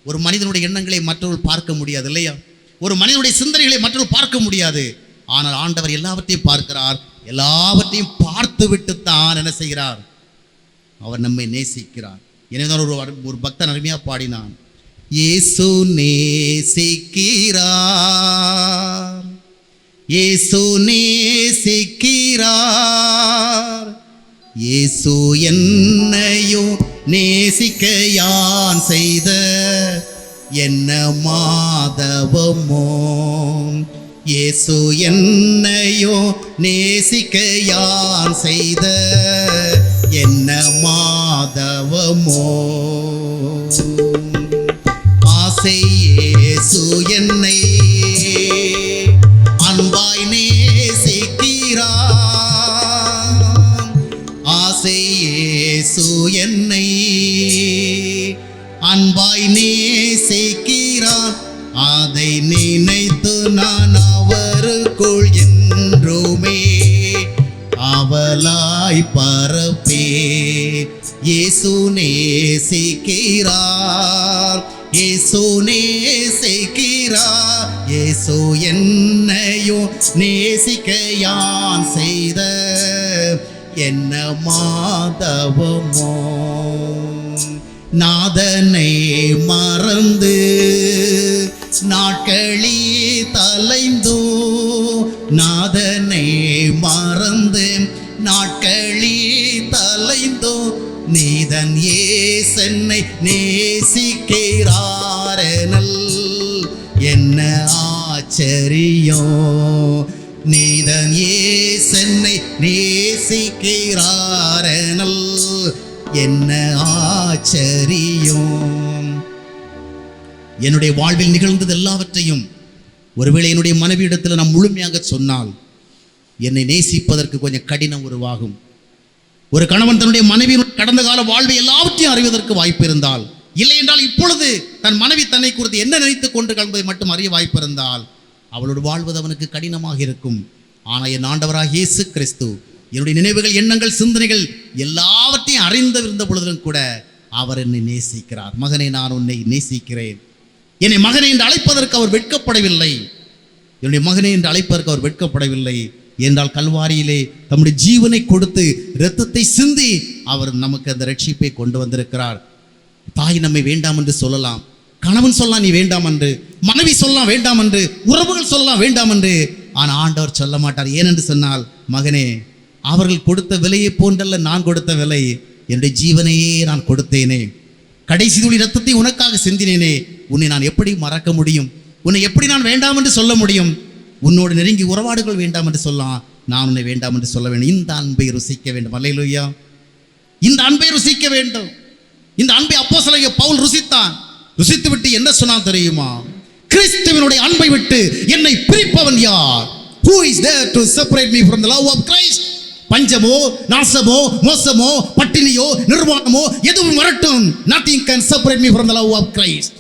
Speaker 1: ஒரு மனிதனுடைய எண்ணங்களை மற்றவர்கள் பார்க்க முடியாது இல்லையா? ஒரு மனிதனுடைய சிந்தனைகளை மற்றவர்கள் பார்க்க முடியாது. ஆனால் ஆண்டவர் எல்லாவற்றையும் பார்க்கிறார். எல்லாவற்றையும் பார்த்து விட்டுத்தான் என்ன செய்கிறார்? அவர் நம்மை நேசிக்கிறார். எனவே ஒரு பக்தன் அருமையாக பாடினான், இயேசு நேசிக்கிறார், இயேசு நேசிக்கிறார், இயேசு என்னையும் நேசிக்க யான் செய்த என்ன மாதவமோ, இயேசு என்னையும் நேசிக்க யான் செய்த என்ன மாதவமோ. ஆசை இயேசு என்னை அன்பாய் நேசிக்கிறார், ஆசை இயேசு என்னை அன்பாய் நேசிக்கிறார், அதை நினைத்து நான் அவருக்குள் என்றுமே அவளாய் பரப்பே. இயேசு நேசிக்கிறார், இயேசு நேசிக்கிறார், இயேசு என்னையும் நேசிக்க யான் செய்த என்ன மாதவமோ. நாதனை மறந்து நாட்களி தலைந்தோ, நாதனை மறந்து நாட்களி தலைந்தோ, நீதன் ஏசென்னை நேசிக்கிறாரெனல் என்ன ஆச்சரியம், நீதன் ஏசென்னை நேசிக்கிறாரெனல் என்ன ஆச்சரியம். என்னுடைய வாழ்வில் நிகழ்ந்தது எல்லாவற்றையும் ஒருவேளை என்னுடைய மனைவியிடத்தில் நான் முழுமையாக சொன்னால் என்னை நேசிப்பதற்கு கொஞ்சம் கடினம் உருவாகும். ஒரு கணவன் தன்னுடைய மனைவியின் கடந்த கால வாழ்வை எல்லாவற்றையும் அறிவதற்கு வாய்ப்பு இருந்தால், இல்லை என்றால் இப்பொழுது தன் மனைவி தன்னை குறித்து என்ன நினைத்துக் கொண்டு என்பதை மட்டும் அறிய வாய்ப்பு இருந்தால் அவளோடு வாழ்வது அவனுக்கு கடினமாக இருக்கும். ஆனால் என் ஆண்டவராக இயேசு கிறிஸ்து என்னுடைய நினைவுகள், எண்ணங்கள், சிந்தனைகள் எல்லாவற்றையும் அறிந்திருந்த பொழுதும் கூட அவர் என்னை நேசிக்கிறார். மகனே, நான் உன்னை நேசிக்கிறேன். என்னை மகனே என்று அழைப்பதற்கு அவர் வெட்கப்படவில்லை. என்னுடைய மகனே என்று அழைப்பதற்கு அவர் வெட்கப்படவில்லை என்றால் கல்வாரியிலே தம்முடைய ஜீவனை கொடுத்து இரத்தத்தை சிந்தி அவர் நமக்கு அந்த ரட்சிப்பை கொண்டு வந்திருக்கிறார். தாய் நம்மை வேண்டாம் என்று சொல்லலாம், கணவன் சொல்லலாம் நீ வேண்டாம் என்று, மனைவி சொல்லலாம் வேண்டாம் என்று, உறவுகள் சொல்லலாம் வேண்டாம் என்று, ஆனால் ஆண்டவர் சொல்ல மாட்டார். ஏனென்று சொன்னால், மகனே, அவர்கள் கொடுத்த விலையை போன்றல்ல நான் கொடுத்த விலை, என்னுடைய ஜீவனையே நான் கொடுத்தேனே, கடைசி துளி இரத்தத்தை உனக்காக சிந்தினேனே, உன்னை நான் எப்படி மறக்க முடியும்? உன்னை எப்படி நான் வேண்டாம் என்று சொல்ல முடியும்? உன்னோடு நெருங்கி உறவாடுகள் வேண்டாம் என்று சொல்லலாம், நான் உன்னை வேண்டாம் என்று சொல்ல வேண்டும். இந்த அன்பை ருசிக்க வேண்டும். அல்லேலூயா. இந்த அன்பை ருசிக்க வேண்டும். இந்த அன்பை அப்போஸ்தலனாகிய பவுல் ருசித்தான். ருசித்து விட்டு என்ன சொன்னான் தெரியுமா? கிறிஸ்துவினுடைய அன்பை விட்டு என்னை பிரிப்பவன் யார்? Who is there to separate me from the love of Christ? பஞ்சமோ, நாசமோ, மோசமோ, பட்டினியோ, நிர்வாணமோ எதுவும் வரட்டும், nothing can separate me from the love of Christ.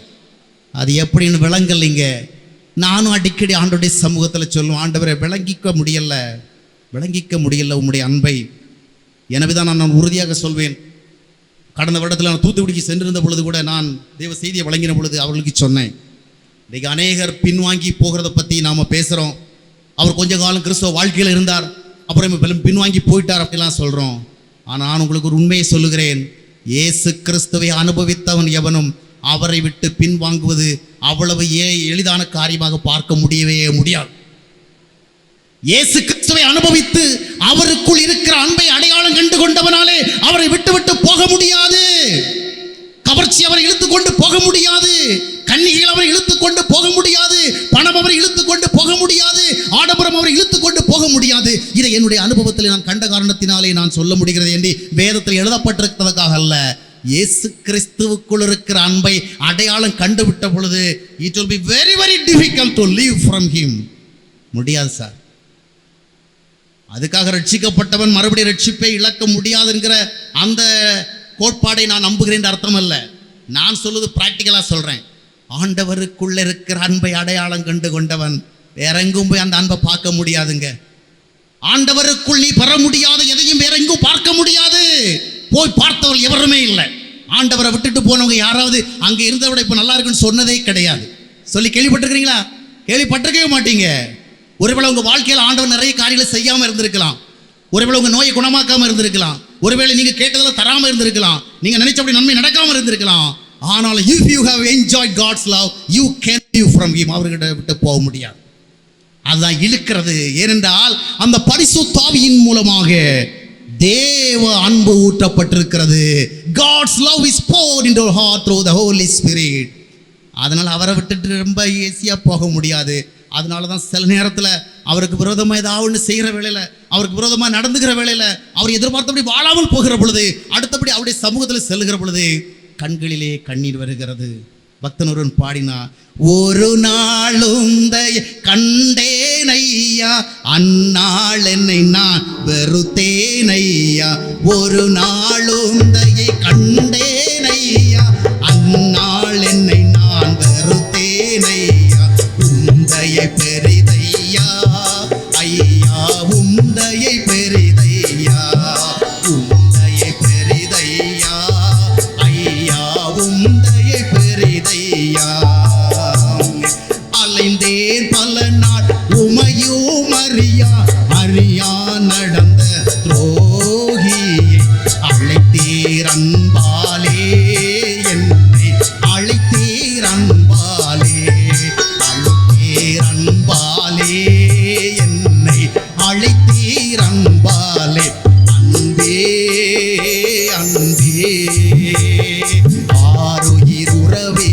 Speaker 1: அது எப்படின்னு விளங்கலைங்க. நானும் அடிக்கடி ஆண்டவருடைய சமூகத்தில் சொல்லுவேன், ஆண்டவரை விளங்கிக்க முடியல உம்முடைய அன்பை. எனவே தான் நான் உறுதியாக சொல்வேன். கடந்த வருடத்தில் நான் தூத்துக்குடிக்கு சென்றிருந்த பொழுது கூட நான் தேவ செய்தியை வழங்கின பொழுது அவர்களுக்கு சொன்னேன், இன்றைக்கு அநேகர் பின்வாங்கி போகிறத பற்றி நாம் பேசுகிறோம். அவர் கொஞ்ச காலம் கிறிஸ்தவ வாழ்க்கையில் இருந்தார், அப்புறம் பின்வாங்கி போயிட்டார் அப்படிலாம் சொல்கிறோம். ஆனால் நான் உங்களுக்கு ஒரு உண்மையை சொல்லுகிறேன், இயேசு கிறிஸ்துவை அனுபவித்தவன் எவனும் அவரை விட்டு பின்வாங்குவது அவ்வளவு எளிதான காரியமாக பார்க்க முடியவே முடியாது. இயேசு கிறிஸ்துவை அனுபவித்து அவருக்குள் இருக்கிற அன்பை அடையாளம் கண்டு கொண்டவனாலே அவரை விட்டு விட்டு போக முடியாது. கவர்ச்சி அவரை இழுத்துக் கொண்டு போக முடியாது, கன்னிகைகள் அவரை இழுத்துக் கொண்டு போக முடியாது, பணம் அவரை இழுத்துக் கொண்டு போக முடியாது, ஆடம்பரம் அவரை இழுத்துக் கொண்டு போக முடியாது. இதை என்னுடைய அனுபவத்தில் நான் கண்ட காரணத்தினாலே நான் சொல்ல முடிகிறது என்று வேதத்தில் எழுதப்பட்டிருக்கிறதுக்காக அல்ல. இயேசு கிறிஸ்துவுக்குள் இருக்கிற அன்பை அடையாளம் கண்டுவிட்ட பொழுது it will be very very difficult to live from him. முடியாது சார். அதுக்காக ரட்சிக்கப்பட்டவன் மறுபடியும் ரட்சிப்பை இழக்க முடியாது என்கிற அந்த கோட்பாடை நான் நம்புகிறேன் அர்த்தம் அல்ல. நான் சொல்லுது பிராக்டிக்கலா சொல்றேன். ஆண்டவருக்குள்ள இருக்கிற அன்பை அடையாளம் கண்டு கொண்டவன் வேற எங்கும் போய் அந்த அன்பை பார்க்க முடியாதுங்க. ஆண்டவருக்குள் நீ பெற முடியாத எதையும் வேற எங்கும் பார்க்க முடியாது. போய் பார்த்தவர்கள் எவருமே இல்லை. ஆண்டவரை விட்டுட்டு போனவங்க யாராவது அங்கே இருந்ததை விட இப்போ நல்லா இருக்குன்னு சொன்னதே கிடையாது. சொல்லி கேள்விப்பட்டிருக்கிறீங்களா? கேள்விப்பட்டிருக்கவே மாட்டீங்க. ஒருவேளை உங்க வாழ்க்கையில் ஆண்டவர் நிறைய காரியங்களை செய்யாமல் இருந்திருக்கலாம். ஒருவேளை உங்க நோயை குணமாக்காமல் இருந்திருக்கலாம். ஒருவேளை நீங்க கேட்டதெல்லாம் தராமல் இருந்திருக்கலாம். நீங்க நினைச்சபடி நன்மை நடக்காமல் இருந்திருக்கலாம். ஆனால் if you have enjoyed God's love, you can live from him. அவர்கிட்ட விட்டு போக முடியாது. அதுதான் இழுக்கிறது. ஏனென்றால் அந்த பரிசுத்த ஆவியின் மூலமாக தேவ அன்பு ஊற்றப்பட்டிருக்கிறது. God's love is poured into our heart through the Holy Spirit. அதனால் அவரை விட்டுட்டு ரொம்ப ஈஸியாக போக முடியாது. அதனால தான் சில நேரத்தில் அவருக்கு விரோதமாக ஏதாவது செய்கிற வேளையில், அவருக்கு விரோதமாக நடந்துகிற வேளையில், அவர் எதிர்பார்த்தபடி வாழாமல் போகிற பொழுது, அடுத்தபடி அவருடைய சமூகத்தில் செல்லுகிற பொழுது கண்களிலே கண்ணீர் வருகிறது. பக்தன் ஒருவன் பாடினா, ஒரு நாளும் கண்டேன் ஐயா, அந்நாள் என்னை நான் வெறுத்தேன் ஐயா. ஒரு நாளும் கண்டேன் ஐயா, அந்நாள் என்னை நான் வெறுத்தேன் ஐயா. உந்தையை பெரிதையா ஐயா, உந்தையை பெரிதையா, உந்தையை பெரிதையா ஐயா, உந்தையை பெரிதையா. அலைந்தேன் பல நாள் உமையும் அறியா, அறியா நடந்த துரோகியை அழைத்தீர் அன்பாலே, என்னை அழைத்தீர் அன்பாலே, அழைத்தீர் அன்பாலே, என்னை அழைத்தீர் அன்பாலே. அன்பே அன்பே ஆருயிர் உறவே,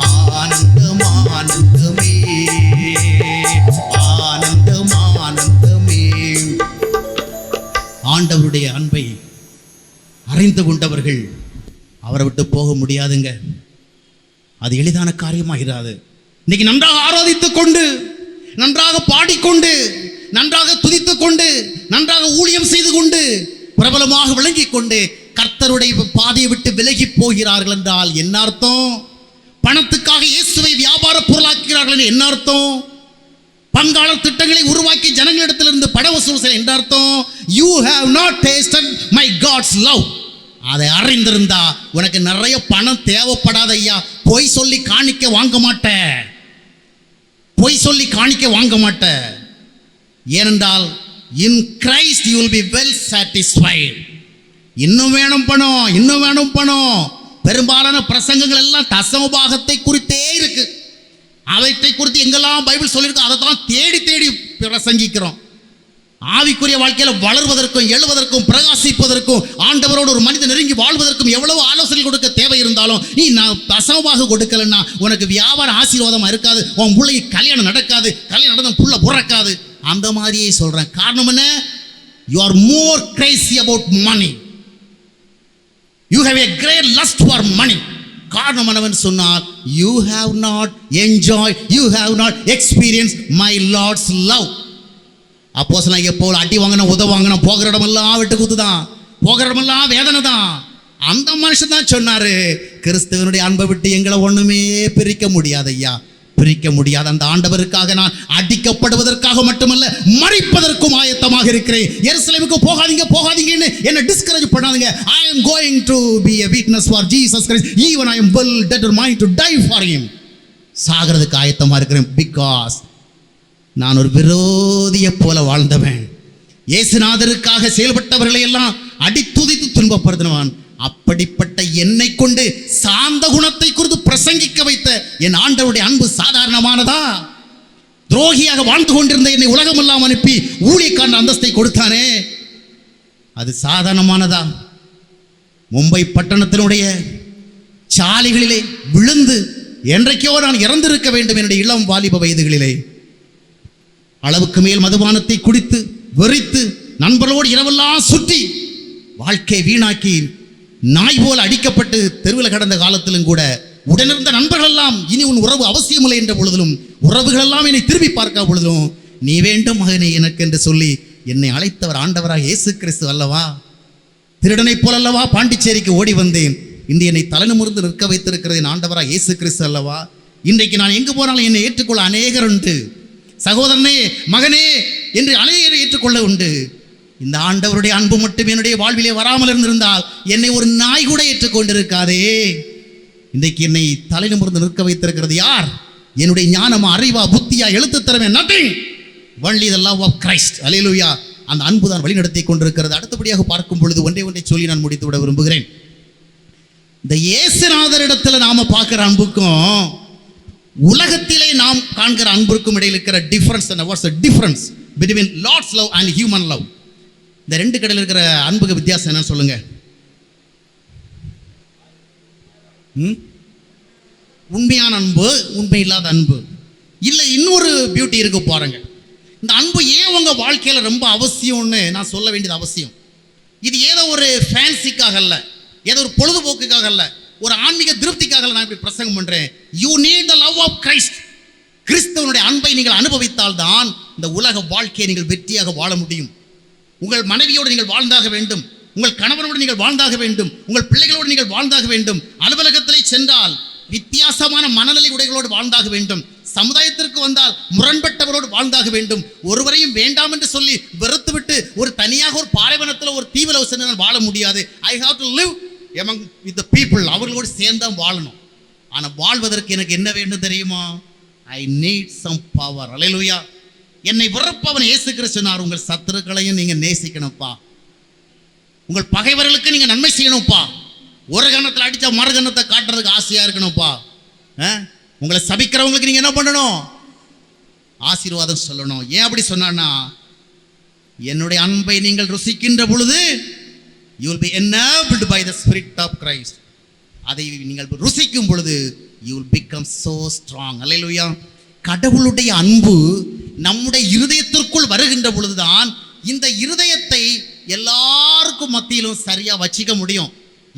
Speaker 1: ஆனந்தம் ஆனந்தமே, ஆனந்தம் ஆனந்தமே. ஆண்டவருடைய அன்பை அறிந்து கொண்டவர்கள் அவரை விட்டு போக முடியாதுங்க. அது எளிதான காரியமாகிறாது. இன்னைக்கு நன்றாக ஆராதித்துக் கொண்டு, நன்றாக பாடிக்கொண்டு, நன்றாக துதித்துக் கொண்டு, நன்றாக ஊழியம் செய்து கொண்டு, பிரபலமாக விளங்கிக் கொண்டு கர்த்தருடைய பாதையை விட்டு விலகி போகிறார்கள் என்றால் என்ன அர்த்தம்? பணத்துக்காக இயேசுவை வியாபார பொருளாக்குகிறார்கள் என்ன அர்த்தம்? பங்காளர் திட்டங்களை உருவாக்கி ஜனங்களிடத்திலிருந்து பண வசூல் செய்ய என்ன அர்த்தம்? You have not tasted my God's love. அதை அறிந்திருந்தா உனக்கு நிறைய பணம் தேவைப்படாத ஐயா. பொய் சொல்லி காணிக்க வாங்க மாட்டேன், பொய் சொல்லி காணிக்க வாங்க மாட்டேன். ஏனென்றால் in Christ you will be well satisfied. இன்னும் வேணும் பணம், இன்னும் வேணும் பணம். பெரும்பாலான பிரசங்கங்கள் எல்லாம் தசமபாகத்தை குறித்தே இருக்கு. அவற்றை குறித்து எங்கெல்லாம் பைபிள் சொல்லியிருக்கோ அதை தான் தேடி தேடி பிரசங்கிக்கிறோம். ஆவிக்குரிய வாழ்க்கையில் வளர்வதற்கும் எழுவதற்கும் பிரகாசிப்பதற்கும் ஆண்டவரோடு ஒரு மனிதன் நெருங்கி வாழ்வதற்கும் எவ்வளவு ஆலோசனை கொடுக்க தேவை இருந்தாலும் நீ நான் தசமமாக கொடுக்கலன்னா உனக்கு வியாபார ஆசீர்வாதமாக இருக்காது, உன் பிள்ளைக்கு கல்யாணம் நடக்காது, கல்யாணம் நடந்த புள்ள பிறக்காது. அந்த மாதிரியே சொல்கிறேன். காரணம் என்ன? You are more crazy about money. You have a great lust for money. காரணம் என்னவென்று சொன்னால் you have not enjoy, you have not experience my lord's love. அப்போஸ்தலனாகிய பவுல் அடி வாங்கின உத வாங்கின போகிற இடமெல்லாம் விட்டு குத்து தான், போகிற இடமெல்லாம் வேதனை தான். அந்த மனுஷன் தான் சொன்னாரு, கிறிஸ்துவனுடைய அன்பை விட்டு எங்களை ஒண்ணுமே பிரிக்க முடியாது ஐயா, பிரிக்க முடியாது. அந்த ஆண்டவருக்காக நான் அடிக்கப்படுவதற்காக மட்டுமல்ல மரிப்பதற்கும் ஆயத்தமாக இருக்கிறேன். எருசலேமுக்கு போகாதீங்க போகாதீங்கன்னு என்ன டிஸ்கரேஜ் பண்ணாதீங்க. I am going to be a witness for Jesus Christ, even I am well determined to die for him. சாகிறதுக்கு ஆயத்தமா இருக்கிறேன். பிகாஸ் நான் ஒரு விரோதியை போல வாழ்ந்தவன். இயேசுநாதருக்காக செயல்பட்டவர்களை எல்லாம் அடித்துதித்து துன்பப்படுத்தினவன். அப்படிப்பட்ட என்னை கொண்டு சாந்த குணத்தை குறித்து பிரசங்கிக்க வைத்த என் ஆண்டவருடைய அன்பு சாதாரணமானதா? துரோகியாக வாழ்ந்து கொண்டிருந்த என்னை உலகமெல்லாம் அனுப்பி ஊழியக்கான அந்தஸ்தை கொடுத்தானே, அது சாதாரணமானதா? மும்பை பட்டணத்தினுடைய சாலைகளிலே விழுந்து என்றைக்கோ நான் இறந்திருக்க வேண்டும் என்னுடைய இளம் வாலிப வயதுகளிலே. அளவுக்கு மேல் மதுபானத்தை குடித்து வெறித்து நண்பர்களோடு இரவெல்லாம் சுற்றி வாழ்க்கை வீணாக்கி நாய் போல அடிக்கப்பட்டு தெருவில் கடந்த காலத்திலும் கூட உடனிருந்த நண்பர்கள் எல்லாம் இனி உன் உறவு அவசியமில்லை என்ற பொழுதிலும், உறவுகள் எல்லாம் என்னை திரும்பி பார்க்க பொழுதிலும், நீ வேண்டும் மகனே எனக்கு என்று சொல்லி என்னை அழைத்தவர் ஆண்டவராக இயேசு கிறிஸ்து அல்லவா? திருடனை போல் அல்லவா பாண்டிச்சேரிக்கு ஓடி வந்தேன். இன்று என்னை தலைநிமிர்ந்து நிற்க வைத்திருக்கிறது என் ஆண்டவராக இயேசு கிறிஸ்து அல்லவா? இன்றைக்கு நான் எங்கு போனாலும் என்னை ஏற்றுக்கொள்ள அநேகர் உண்டு. சகோதரனே மகனே என்று அநேகரை ஏற்றுக்கொள்ள உண்டு. இந்த ஆண்டவருடைய அன்பு மட்டும் என்னுடைய வாழ்விலே வராமல் இருந்திருந்தால் என்னை ஒரு நாய் கூட ஏற்றுக்கொண்டிருக்காதே. இன்றைக்கு என்னை தலை நிமிர்ந்து நிற்க வைத்திருக்கிறது யார்? என்னுடைய ஞானமா, அறிவா, புத்தியா, எழுத்து திறமை? Nothing, only the love of Christ. அல்லேலூயா. அந்த அன்பு தான் வழி நடத்தி கொண்டிருக்கிறது. அடுத்தபடியாக பார்க்கும் பொழுது ஒன்றை சொல்லி நான் முடித்து விட விரும்புகிறேன். இந்த இயேசுநாதரிடத்துல நாம பார்க்கிற அன்புக்கும் உலகத்திலே நாம் காண்கிற அன்புக்கும் இடையில் இருக்கிற டிஃபரன்ஸ் என்ன? What's the difference between lord's love and human love? இந்த ரெண்டு கடையில் இருக்கிற அன்புக்கு வித்தியாசம் என்ன சொல்லுங்க? உண்மையான அன்பு, உண்மை இல்லாத அன்பு. இல்லை, இன்னொரு பியூட்டி இருக்கு பாருங்க. இந்த அன்பு ஏன் உங்க வாழ்க்கையில் ரொம்ப அவசியம்னு நான் சொல்ல வேண்டியது அவசியம். இது ஏதோ ஒரு ஃபேன்சிக்காக அல்ல, ஏதோ ஒரு பொழுதுபோக்குக்காக அல்ல, ஒரு ஆன்மீக திருப்திக்காக நான் இப்படி பிரசங்கம் பண்றேன். You need the love of Christ. கிறிஸ்துவனுடைய அன்பை நீங்கள் அனுபவித்தால் தான் இந்த உலக வாழ்க்கையை நீங்கள் வெற்றியாக வாழ முடியும். உங்கள் மனைவியோடு நீங்கள் வாழ்ந்தாக வேண்டும், உங்கள் கணவனோடு நீங்கள் வாழ்ந்தாக வேண்டும், உங்கள் பிள்ளைகளோடு நீங்கள் வாழ்ந்தாக வேண்டும். அலுவலகத்திலே சென்றால் வித்தியாசமான மனநிலை உடைகளோடு வாழ்ந்தாக வேண்டும். சமுதாயத்திற்கு வந்தால் முரண்பட்டவரோடு வாழ்ந்தாக வேண்டும். ஒருவரையும் வேண்டாம் என்று சொல்லி வெறுத்துவிட்டு ஒரு தனியாக ஒரு பாலைவனத்தில் ஒரு தீவில் சென்று வாழ முடியாது. I have to live among with the people. அவர்களோடு சேர்ந்தான் வாழணும். ஆனால் வாழ்வதற்கு எனக்கு என்ன வேண்டும் தெரியுமா? I need some power. அல்லேலூயா. என்னை வெறுப்பவன் இயேசு கிறிஸ்து சொன்னார், உங்கள் சத்துருக்களையும் நீங்க நேசிக்கணும்ப்பா, உங்கள் பகைவர்களுக்கு நீங்க நன்மை செய்யணும்ப்பா. ஒரு கணத்தில் அடிச்சா மறு கணத்தை காட்டுறதுக்கு ஆசையா இருக்கணும்ப்பா. உங்களை சபிக்கிறவங்களுக்கு நீங்க என்ன பண்ணணும்? ஆசீர்வாதம் சொல்லணும். ஏன் அப்படி சொன்னா, என்னுடைய அன்பை நீங்கள் ருசிக்கின்ற பொழுது you will be enabled by the spirit of Christ. அதை நீங்கள் ருசிக்கும் பொழுது you will become so strong. அல்லேலூயா. கடவுளுடைய அன்பு நம்முடைய இருதயத்திற்குள் வருகின்ற பொழுதுதான் இந்த இருதயத்தை எல்லாருக்கும் மத்தியிலும் சரியா வச்சிக்க முடியும்.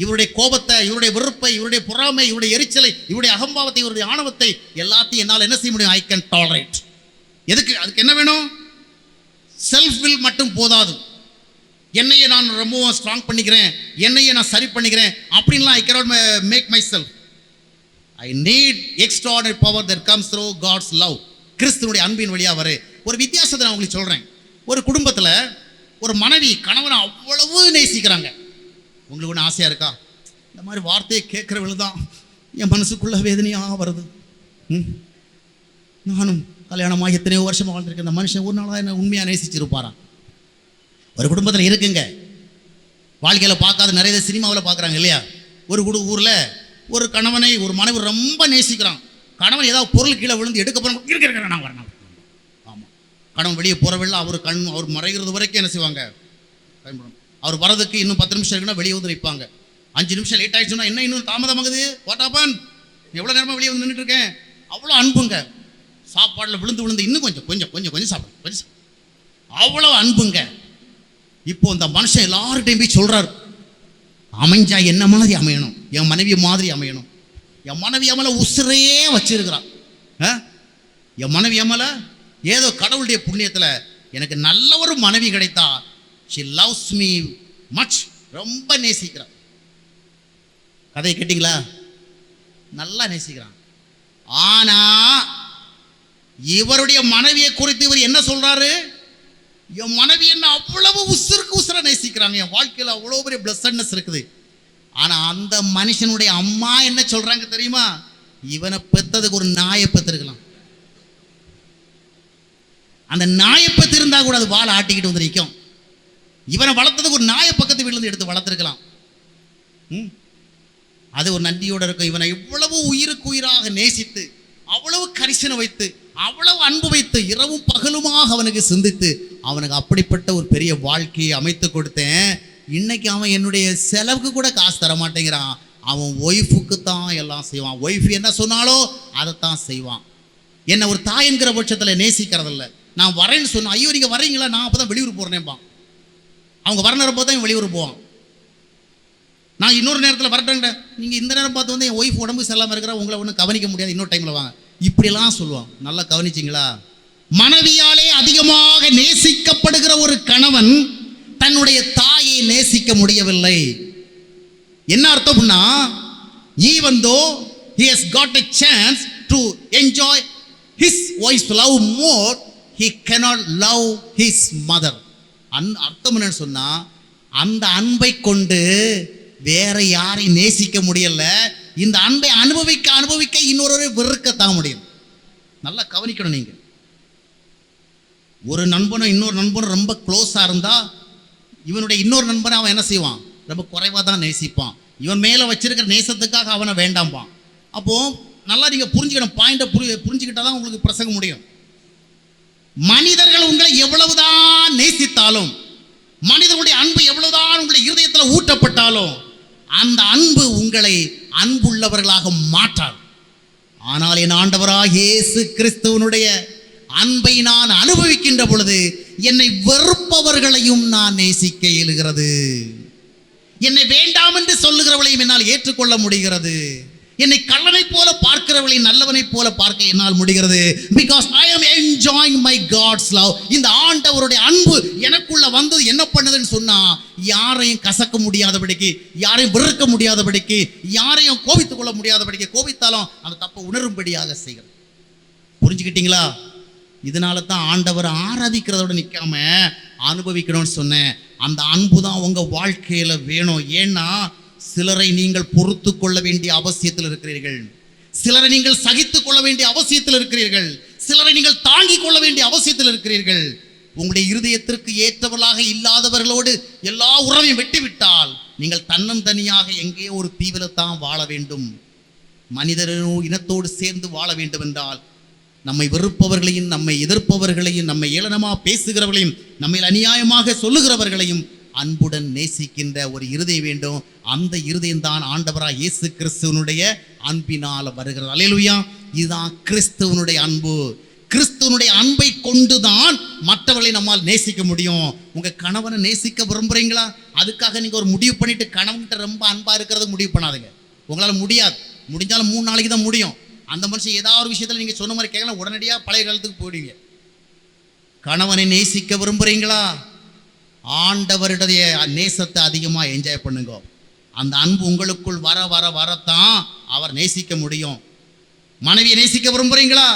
Speaker 1: இவருடைய கோபத்தை, இவருடைய வெறுப்பை, இவருடைய பொறாமை, இவருடைய எரிச்சலை, இவருடைய அகம்பாவத்தை, இவருடைய ஆணவத்தை எல்லாத்தையும் என்னால் என்ன செய்ய முடியும்? I can tolerate. எதுக்கு? அதுக்கு என்ன வேணும்? செல்ஃப் வில் மட்டும் போதாது. என்னையே நான் ரொம்பவும் ஸ்ட்ராங் பண்ணிக்கிறேன், என்னையே நான் சரி பண்ணிக்கிறேன் அப்படின்லாம் I cannot make myself. I need extraordinary power that comes through God's love. கிறிஸ்துவனுடைய அன்பின் வழியாக வர ஒரு வித்தியாசத்தை நான் உங்களுக்கு சொல்கிறேன். ஒரு குடும்பத்தில் ஒரு மனைவி கணவனை அவ்வளவு நேசிக்கிறாங்க. உங்களுக்கு ஒன்று ஆசையாக இருக்கா? இந்த மாதிரி வார்த்தையை கேட்குறவள் தான் என் மனசுக்குள்ள வேதனையாக வருது. நானும் கல்யாணமாக எத்தனையோ வருஷமாக வாழ்ந்துருக்கேன், இந்த மனுஷன் ஒரு நாளாக என்ன உண்மையாக நேசிச்சிருப்பாரா? ஒரு குடும்பத்தில் இருக்குங்க, வாழ்க்கையில் பார்க்காத நிறைய சினிமாவில் பார்க்குறாங்க இல்லையா? ஒரு ஊரில் ஒரு கணவனை ஒரு மனைவி ரொம்ப நேசிக்கிறான். கணவன் ஏதாவது பொருள் கீழே விழுந்து எடுக்க போகிறேன், நான் வரணும். ஆமாம், கணவன் வெளியே போகிறவில்லை, அவர் மறைகிறது வரைக்கும் என்ன செய்வாங்க? பயன்படும். அவர் வரதுக்கு இன்னும் 10 நிமிஷம் இருக்குன்னா வெளியே வந்து நிற்பாங்க. 5 நிமிஷம் லேட் ஆகிடுச்சுன்னா என்ன இன்னும் தாமதமாகுது, வாட்டாப்பான் எவ்வளோ நேரமாக வெளியே வந்து நின்றுட்டு இருக்கேன். அவ்வளோ அன்புங்க. சாப்பாடில் விழுந்து இன்னும் கொஞ்சம் சாப்பிடும், அவ்வளோ அன்புங்க. இப்போ இந்த மனுஷன் எல்லார்கிட்டையும் போய் சொல்கிறார், அமைஞ்சா என்ன மாதிரி அமையணும், என் மனைவி மாதிரி அமையணும். என் மனைவி அமல உசுரையே வச்சிருக்கிறான். என் மனைவி அமல ஏதோ கடவுளுடைய புண்ணியத்தில் எனக்கு நல்ல ஒரு மனைவி கிடைத்தா, she loves me much, ரொம்ப நேசிக்கிறான். கதையை கேட்டிங்களா? நல்லா நேசிக்கிறான். ஆனா இவருடைய மனைவியை குறித்து இவர் என்ன சொல்றாரு? என் மனைவி என்ன அவ்வளவு உசுருக்கு உசுர நேசிக்கிறாங்க, என் வாழ்க்கையில் அவ்வளோ பெரிய பிளஸட்னஸ் இருக்குது. ஆனா அந்த மனுஷனுடைய அம்மா என்ன சொல்றாங்க தெரியுமா? இவனை பெத்ததுக்கு ஒரு நாயை பெத்திருக்கலாம். அந்த நாயை பெத்திருந்தா கூட அது வாழை ஆட்டிக்கிட்டு வந்து நிற்கும். இவனை வளர்த்ததுக்கு ஒரு நாயை பக்கத்து வீட்டில் இருந்து எடுத்து வளர்த்துருக்கலாம். அது ஒரு நன்றியோடு இருக்கும். இவனை இவ்வளவு உயிருக்கு உயிராக நேசித்து, அவ்வளவு கரிசனை வைத்து, அவ்வளவு அன்பு வைத்து, இரவும் பகலுமாக அவனுக்கு சிந்தித்து, அவனுக்கு அப்படிப்பட்ட ஒரு பெரிய வாழ்க்கையை அமைத்து கொடுத்தேன். இன்னைக்கு அவன் என்னுடைய செலவுக்கு கூட காசு தர மாட்டேங்கிறான். அவன் ஒய்ஃபுக்கு தான் எல்லாம் செய்வான். ஒய்ஃப் என்ன சொன்னாலோ அதைத்தான் செய்வான். என்னை ஒரு தாய் என்கிற பட்சத்தில் நேசிக்கிறதில்ல. நான் வரேன்னு சொன்னேன், ஐயோ நீங்கள் வரீங்களா, நான் அப்போ தான் வெளியூர் போகிறேன்பான். அவங்க வர நேரம் பார்த்து தான் வெளியூர் போவான். நான் இன்னொரு நேரத்தில் வரட்டேங்க, நீங்கள் இந்த நேரம் பார்த்து வந்து என் ஒய்ஃப் உடம்பு செல்லாமல் இருக்கிற, உங்களை ஒன்றும் கவனிக்க முடியாது, இன்னொரு டைமில் வாங்க, இப்படிலாம் சொல்லுவான். நல்லா கவனிச்சிங்களா? மனைவியாலே அதிகமாக நேசிக்கப்படுகிற ஒரு கணவன் தன்னுடைய தாயை நேசிக்க முடியவில்லை. என்ன அர்த்தம்னா, even though he has got a chance to enjoy his wife's love more, he cannot love his mother. அர்த்தம் என்னன்னு சொன்னா, அந்த அன்பை கொண்டு வேற யாரை நேசிக்க முடியல. இந்த அன்பை அனுபவிக்க அனுபவிக்க இன்னொரு வெறுக்கத்தான் முடியும். நல்லா கவனிக்கணும். நீங்க ஒரு நண்பனும் இன்னொரு நண்பனும் ரொம்ப க்ளோஸாக இருந்தா, இவனுடைய இன்னொரு நண்பனை அவன் என்ன செய்வான்? ரொம்ப குறைவாக தான் நேசிப்பான். இவன் மேலே வச்சிருக்கிற நேசத்துக்காக அவனை வேண்டாம்பான். அப்போது நல்லா நீங்கள் புரிஞ்சுக்கணும், பாயிண்டை புரிஞ்சுக்கிட்டால் தான் உங்களுக்கு பிரசங்க முடியும். மனிதர்கள் உங்களை எவ்வளவுதான் நேசித்தாலும், மனிதர்களுடைய அன்பு எவ்வளவுதான் உங்களுடைய இருதயத்தில் ஊட்டப்பட்டாலும், அந்த அன்பு உங்களை அன்புள்ளவர்களாக மாற்றாது. ஆனால் என் ஆண்டவராகிய இயேசு கிறிஸ்துவனுடைய அன்பை நான் அனுபவிக்கின்ற பொழுது என்னை வெறுப்பவர்களையும் நான் நேசிக்க இயலுகிறது. என்னை வேண்டாம் என்று சொல்லுகிறவளையும் என்னால் ஏற்றுக்கொள்ள முடிகிறது. என்னை கள்ளனை போல பார்க்கிறவளை நல்லவனை போல பார்க்க என்னால் முடிகிறது. Because I am enjoying my God's love. இந்த ஆண்டவருடைய அன்பு எனக்குள்ள வந்தது என்ன பண்ணுதுன்னு சொன்னா, யாரையும் கசக்க முடியாதபடிக்கு, யாரையும் வெறுக்க முடியாதபடிக்கு, யாரையும் கோபித்துக் கொள்ள முடியாதபடிக்கு, கோபித்தாலும் அந்த தப்பை உணரும்படியாக செய்கிறது. புரிஞ்சுக்கிட்டீங்களா? இதனால தான் ஆண்டவர் ஆராதிக்கிறதோட நிற்காம அனுபவிக்கணும்னு சொன்னேன். அந்த அன்பு தான் உங்க வாழ்க்கையில வேணும். ஏன்னா சிலரை நீங்கள் பொறுத்து கொள்ள வேண்டிய அவசியத்தில் இருக்கிறீர்கள், சிலரை நீங்கள் சகித்துக் கொள்ள வேண்டிய அவசியத்தில் இருக்கிறீர்கள், சிலரை நீங்கள் தாங்கிக் கொள்ள வேண்டிய அவசியத்தில் இருக்கிறீர்கள். உங்களுடைய இருதயத்திற்கு ஏற்றவர்களாக இல்லாதவர்களோடு எல்லா உறவையும் வெட்டிவிட்டால் நீங்கள் தன்னந்தனியாக எங்கே ஒரு தீவில் தான் வாழ வேண்டும். மனிதனோ இனத்தோடு சேர்ந்து வாழ வேண்டும் என்றால் நம்மை வெறுப்பவர்களையும், நம்மை எதிர்ப்பவர்களையும், நம்மை ஏளனமாக பேசுகிறவர்களையும், நம்மை அநியாயமாக சொல்லுகிறவர்களைம் அன்புடன் நேசிக்கின்ற ஒரு இருதயம் வேண்டும். அந்த இருதயம் தான் ஆண்டவராக இயேசு கிறிஸ்துவனுடைய அன்பினால் வருகிறது. அல்லேலூயா! இதுதான் கிறிஸ்துவனுடைய அன்பு. கிறிஸ்துவனுடைய அன்பை கொண்டுதான் மற்றவர்களை நம்மால் நேசிக்க முடியும். உங்க கணவனை நேசிக்க விரும்புறீங்களா? அதுக்காக நீங்க ஒரு முடிவு பண்ணிட்டு கணவன்கிட்ட ரொம்ப அன்பா இருக்கிறது முடிவு பண்ணாதுங்க. உங்களால் முடியாது. முடிஞ்சாலும் 3 நாளைக்கு தான் முடியும். அந்த மனுஷன் ஏதாவது ஒரு விஷயத்தில் நீங்கள் சொன்ன மாதிரி கேட்கலாம், உடனடியாக பழைய காலத்துக்கு போயிடுவீங்க. கணவனை நேசிக்க விரும்புகிறீங்களா? ஆண்டவருடைய நேசத்தை அதிகமாக என்ஜாய் பண்ணுங்க. அந்த அன்பு உங்களுக்குள் வர வர வரத்தான் அவர் நேசிக்க முடியும். மனைவியை நேசிக்க விரும்புகிறீங்களா?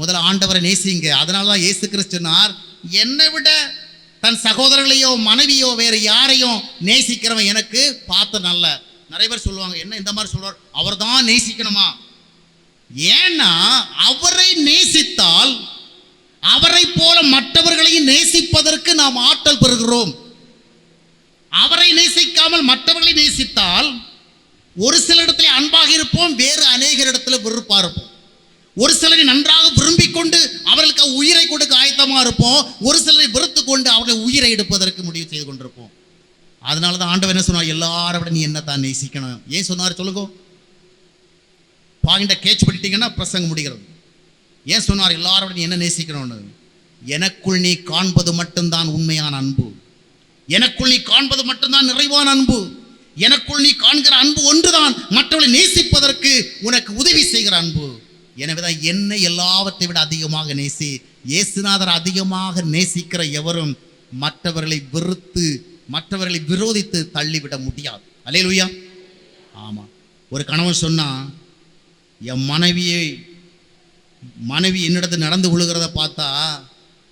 Speaker 1: முதல்ல ஆண்டவரை நேசிங்க. அதனால தான் இயேசு கிறிஸ்து சொன்னார், என்னை விட தன் சகோதரர்களையோ மனைவியோ வேறு யாரையும் நேசிக்கிறவன் எனக்கு பார்த்து நல்ல. நிறைய பேர் சொல்லுவாங்க, என்ன இந்த மாதிரி சொல்வார், அவர் தான் நேசிக்கணுமா? ஏன்னா அவரை நேசித்தால் அவரை போல மற்றவர்களையும் நேசிப்பதற்கு நாம் ஆற்றல் பெறுகிறோம். அவரை நேசிக்காமல் மற்றவர்களை நேசித்தால் ஒரு சில இடத்துல அன்பாக இருப்போம், வேறு அநேகர் இடத்துல வெறுப்பா இருப்போம். ஒரு சிலரை நன்றாக விரும்பிக் கொண்டு அவர்களுக்கு உயிரை கொடுக்க ஆயத்தமாக இருப்போம், ஒரு சிலரை வெறுத்து கொண்டு அவர்கள் உயிரை எடுப்பதற்கு முடிவு செய்து கொண்டிருப்போம். அதனால தான் ஆண்டவர் என்ன சொன்னார், எல்லாரை விட நீ என்ன தான் நேசிக்கணும். ஏன் சொன்னார் சொல்லுங்க? பாயிண்ட கேட்ச் பண்ணிட்டீங்கன்னா பிரசங்க முடிகிறது. ஏன் சொன்னார் எல்லாரோட நீ என்ன நேசிக்கணும்னு? எனக்குள் நீ காண்பது மட்டும்தான் உண்மையான அன்பு, எனக்குள் நீ காண்பது மட்டும்தான் நிறைவான அன்பு, எனக்குள் நீ காண்கிற அன்பு ஒன்றுதான் மற்றவர்களை நேசிப்பதற்கு உனக்கு உதவி செய்கிற அன்பு. எனவேதான் என்னை எல்லாவற்றை விட அதிகமாக நேசி. இயேசுநாதர் அதிகமாக நேசிக்கிற எவரும் மற்றவர்களை வெறுத்து மற்றவர்களை விரோதித்து தள்ளிவிட முடியாது. அல்லேலூயா! ஆமா, ஒரு கணவன் சொன்னா, என் மனைவி என்னிடத்து நடந்து விழுகிறத பார்த்தா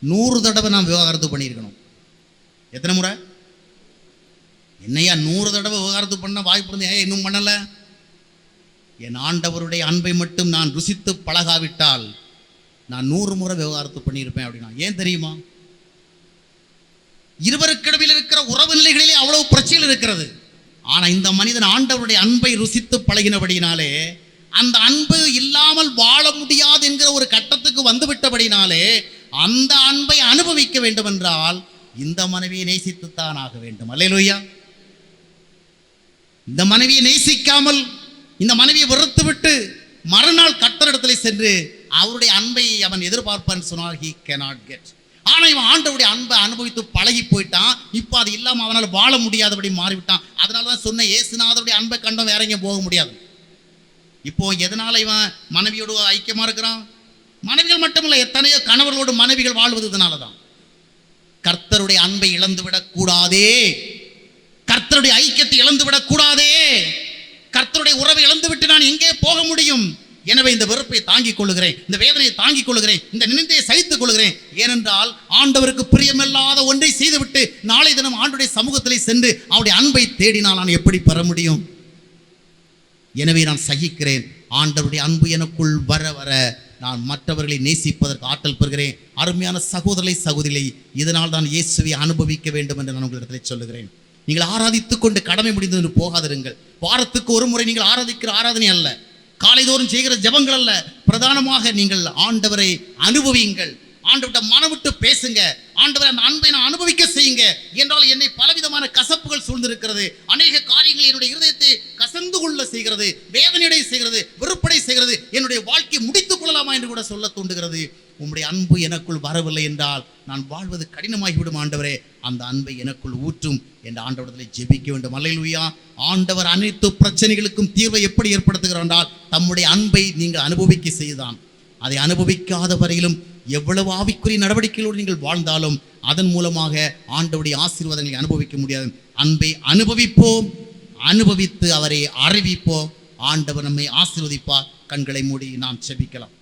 Speaker 1: 100 தடவை நான் விவாகரத்து பண்ணியிருக்கணும். எத்தனை முறை? என்னையா 100 தடவை விவாகரத்து பண்ண வாய்ப்பு இருந்தேன், இன்னும் பண்ணலை? என் ஆண்டவருடைய அன்பை மட்டும் நான் ருசித்து பழகாவிட்டால் நான் 100 முறை விவாகரத்து பண்ணியிருப்பேன் அப்படின்னா. ஏன் தெரியுமா? இருவருக்கிடவில் இருக்கிற உறவு நிலைகளிலே அவ்வளவு பிரச்சனை இருக்கிறது. ஆனால் இந்த மனிதன் ஆண்டவருடைய அன்பை ருசித்து பழகினபடினாலே, அந்த அன்பு இல்லாமல் வாழ முடியாது என்கிற ஒரு கட்டத்துக்கு வந்துவிட்டபடினாலே, அந்த அன்பை அனுபவிக்க வேண்டும் என்றால் இந்த மனைவியை நேசித்துத்தான் ஆக வேண்டும். அல்லேலூயா! இந்த மனைவியை நேசிக்காமல், இந்த மனைவியை வெறுத்து விட்டு மறுநாள் கர்த்தரிடத்தில் சென்று அவருடைய அன்பை அவன் எதிர்பார்ப்பான் சொன்னால் he cannot get. ஆனால் இவன் ஆண்டவருடைய அன்பை அனுபவித்து பழகி போயிட்டான். இப்போ அது இல்லாமல் அவனால் வாழ முடியாதபடி மாறிவிட்டான். அதனால தான் சொன்ன, இயேசுநாதருடைய அன்பை கண்டும் வேற எங்கேயும் போக முடியாது. இப்போ எதனால இவன் மனைவியோடு ஐக்கியமா இருக்கிறான்? மனைவிகள் மட்டுமல்ல, எத்தனையோ கணவர்களோடு மனைவிகள் வாழ்வது இதனால தான். கர்த்தருடைய அன்பை இழந்துவிடக் கூடாதே, கர்த்தருடைய ஐக்கியத்தை இழந்துவிடக் கூடாதே, கர்த்தருடைய உறவை இழந்துவிட்டு நான் எங்கே போக முடியும்? எனவே இந்த வெறுப்பை தாங்கிக் கொள்ளுகிறேன், இந்த வேதனையை தாங்கிக் கொள்ளுகிறேன், இந்த நிந்தையை சகித்துக் கொள்ளுகிறேன். ஏனென்றால் ஆண்டவருக்கு பிரியமில்லாத ஒன்றை செய்துவிட்டு நாளை தினம் ஆண்டவருடைய சமூகத்திலே சென்று அவருடைய அன்பை தேடினால் நான் எப்படி பெற முடியும்? எனவே நான் சகிக்கிறேன். ஆண்டவருடைய அன்பு எனக்குள் வர வர நான் மற்றவர்களை நேசிப்பதற்கு ஆற்றல் பெறுகிறேன். அருமையான சகோதரரை சகோதரிகளை, இதனால் தான் இயேசுவை அனுபவிக்க வேண்டும் என்று நான் உங்களிடத்தில் சொல்லுகிறேன். நீங்கள் ஆராதித்துக் கொண்டு கடமை முடிந்து போகாதிருங்கள். வாரத்துக்கு ஒரு முறை நீங்கள் ஆராதிக்கிற ஆராதனை அல்ல, காலைதோறும் செய்கிற ஜெபங்கள் அல்ல, பிரதானமாக நீங்கள் ஆண்டவரை அனுபவியுங்கள். ஆண்டவர்கிட்ட மனம் விட்டு பேசுங்க. ஆண்டவரை அந்த அன்பை நான் அனுபவிக்க செய்யுங்க. என்றால் என்னை பலவிதமான கசப்புகள் சூழ்ந்திருக்கிறது, அநேக காரியங்கள் என்னுடைய இருதயத்தை கசந்து கொள்ள செய்கிறது, வேதனையடை செய்கிறது, வெறுப்படை செய்கிறது. என்னுடைய வாழ்க்கையை முடித்துக் கொள்ளலாமா என்று கூட சொல்ல தூண்டுகிறது. உம்முடைய அன்பு எனக்குள் வரவில்லை என்றால் நான் வாழ்வது கடினமாகிவிடும். ஆண்டவரே, அந்த அன்பை எனக்குள் ஊற்றும் என்று ஆண்டவரத்தில் ஜெபிக்க வேண்டும். அல்லேலூயா. ஆண்டவர் அனைத்து பிரச்சனைகளுக்கும் தீர்வை எப்படி ஏற்படுத்துகிறார் என்றால் தம்முடைய அன்பை நீங்கள் அனுபவிக்க செய்தான். அதை அனுபவிக்காத வரையிலும் எவ்வளவு ஆவிக்குரிய நடவடிக்கைகளோடு நீங்கள் வாழ்ந்தாலும் அதன் மூலமாக ஆண்டவருடைய ஆசீர்வாதங்களை அனுபவிக்க முடியாது. அன்பை அனுபவிப்போம், அனுபவித்து அவரை அறிவிப்போம். ஆண்டவர் நம்மை ஆசீர்வதிப்பார். கண்களை மூடி நாம் செபிக்கலாம்.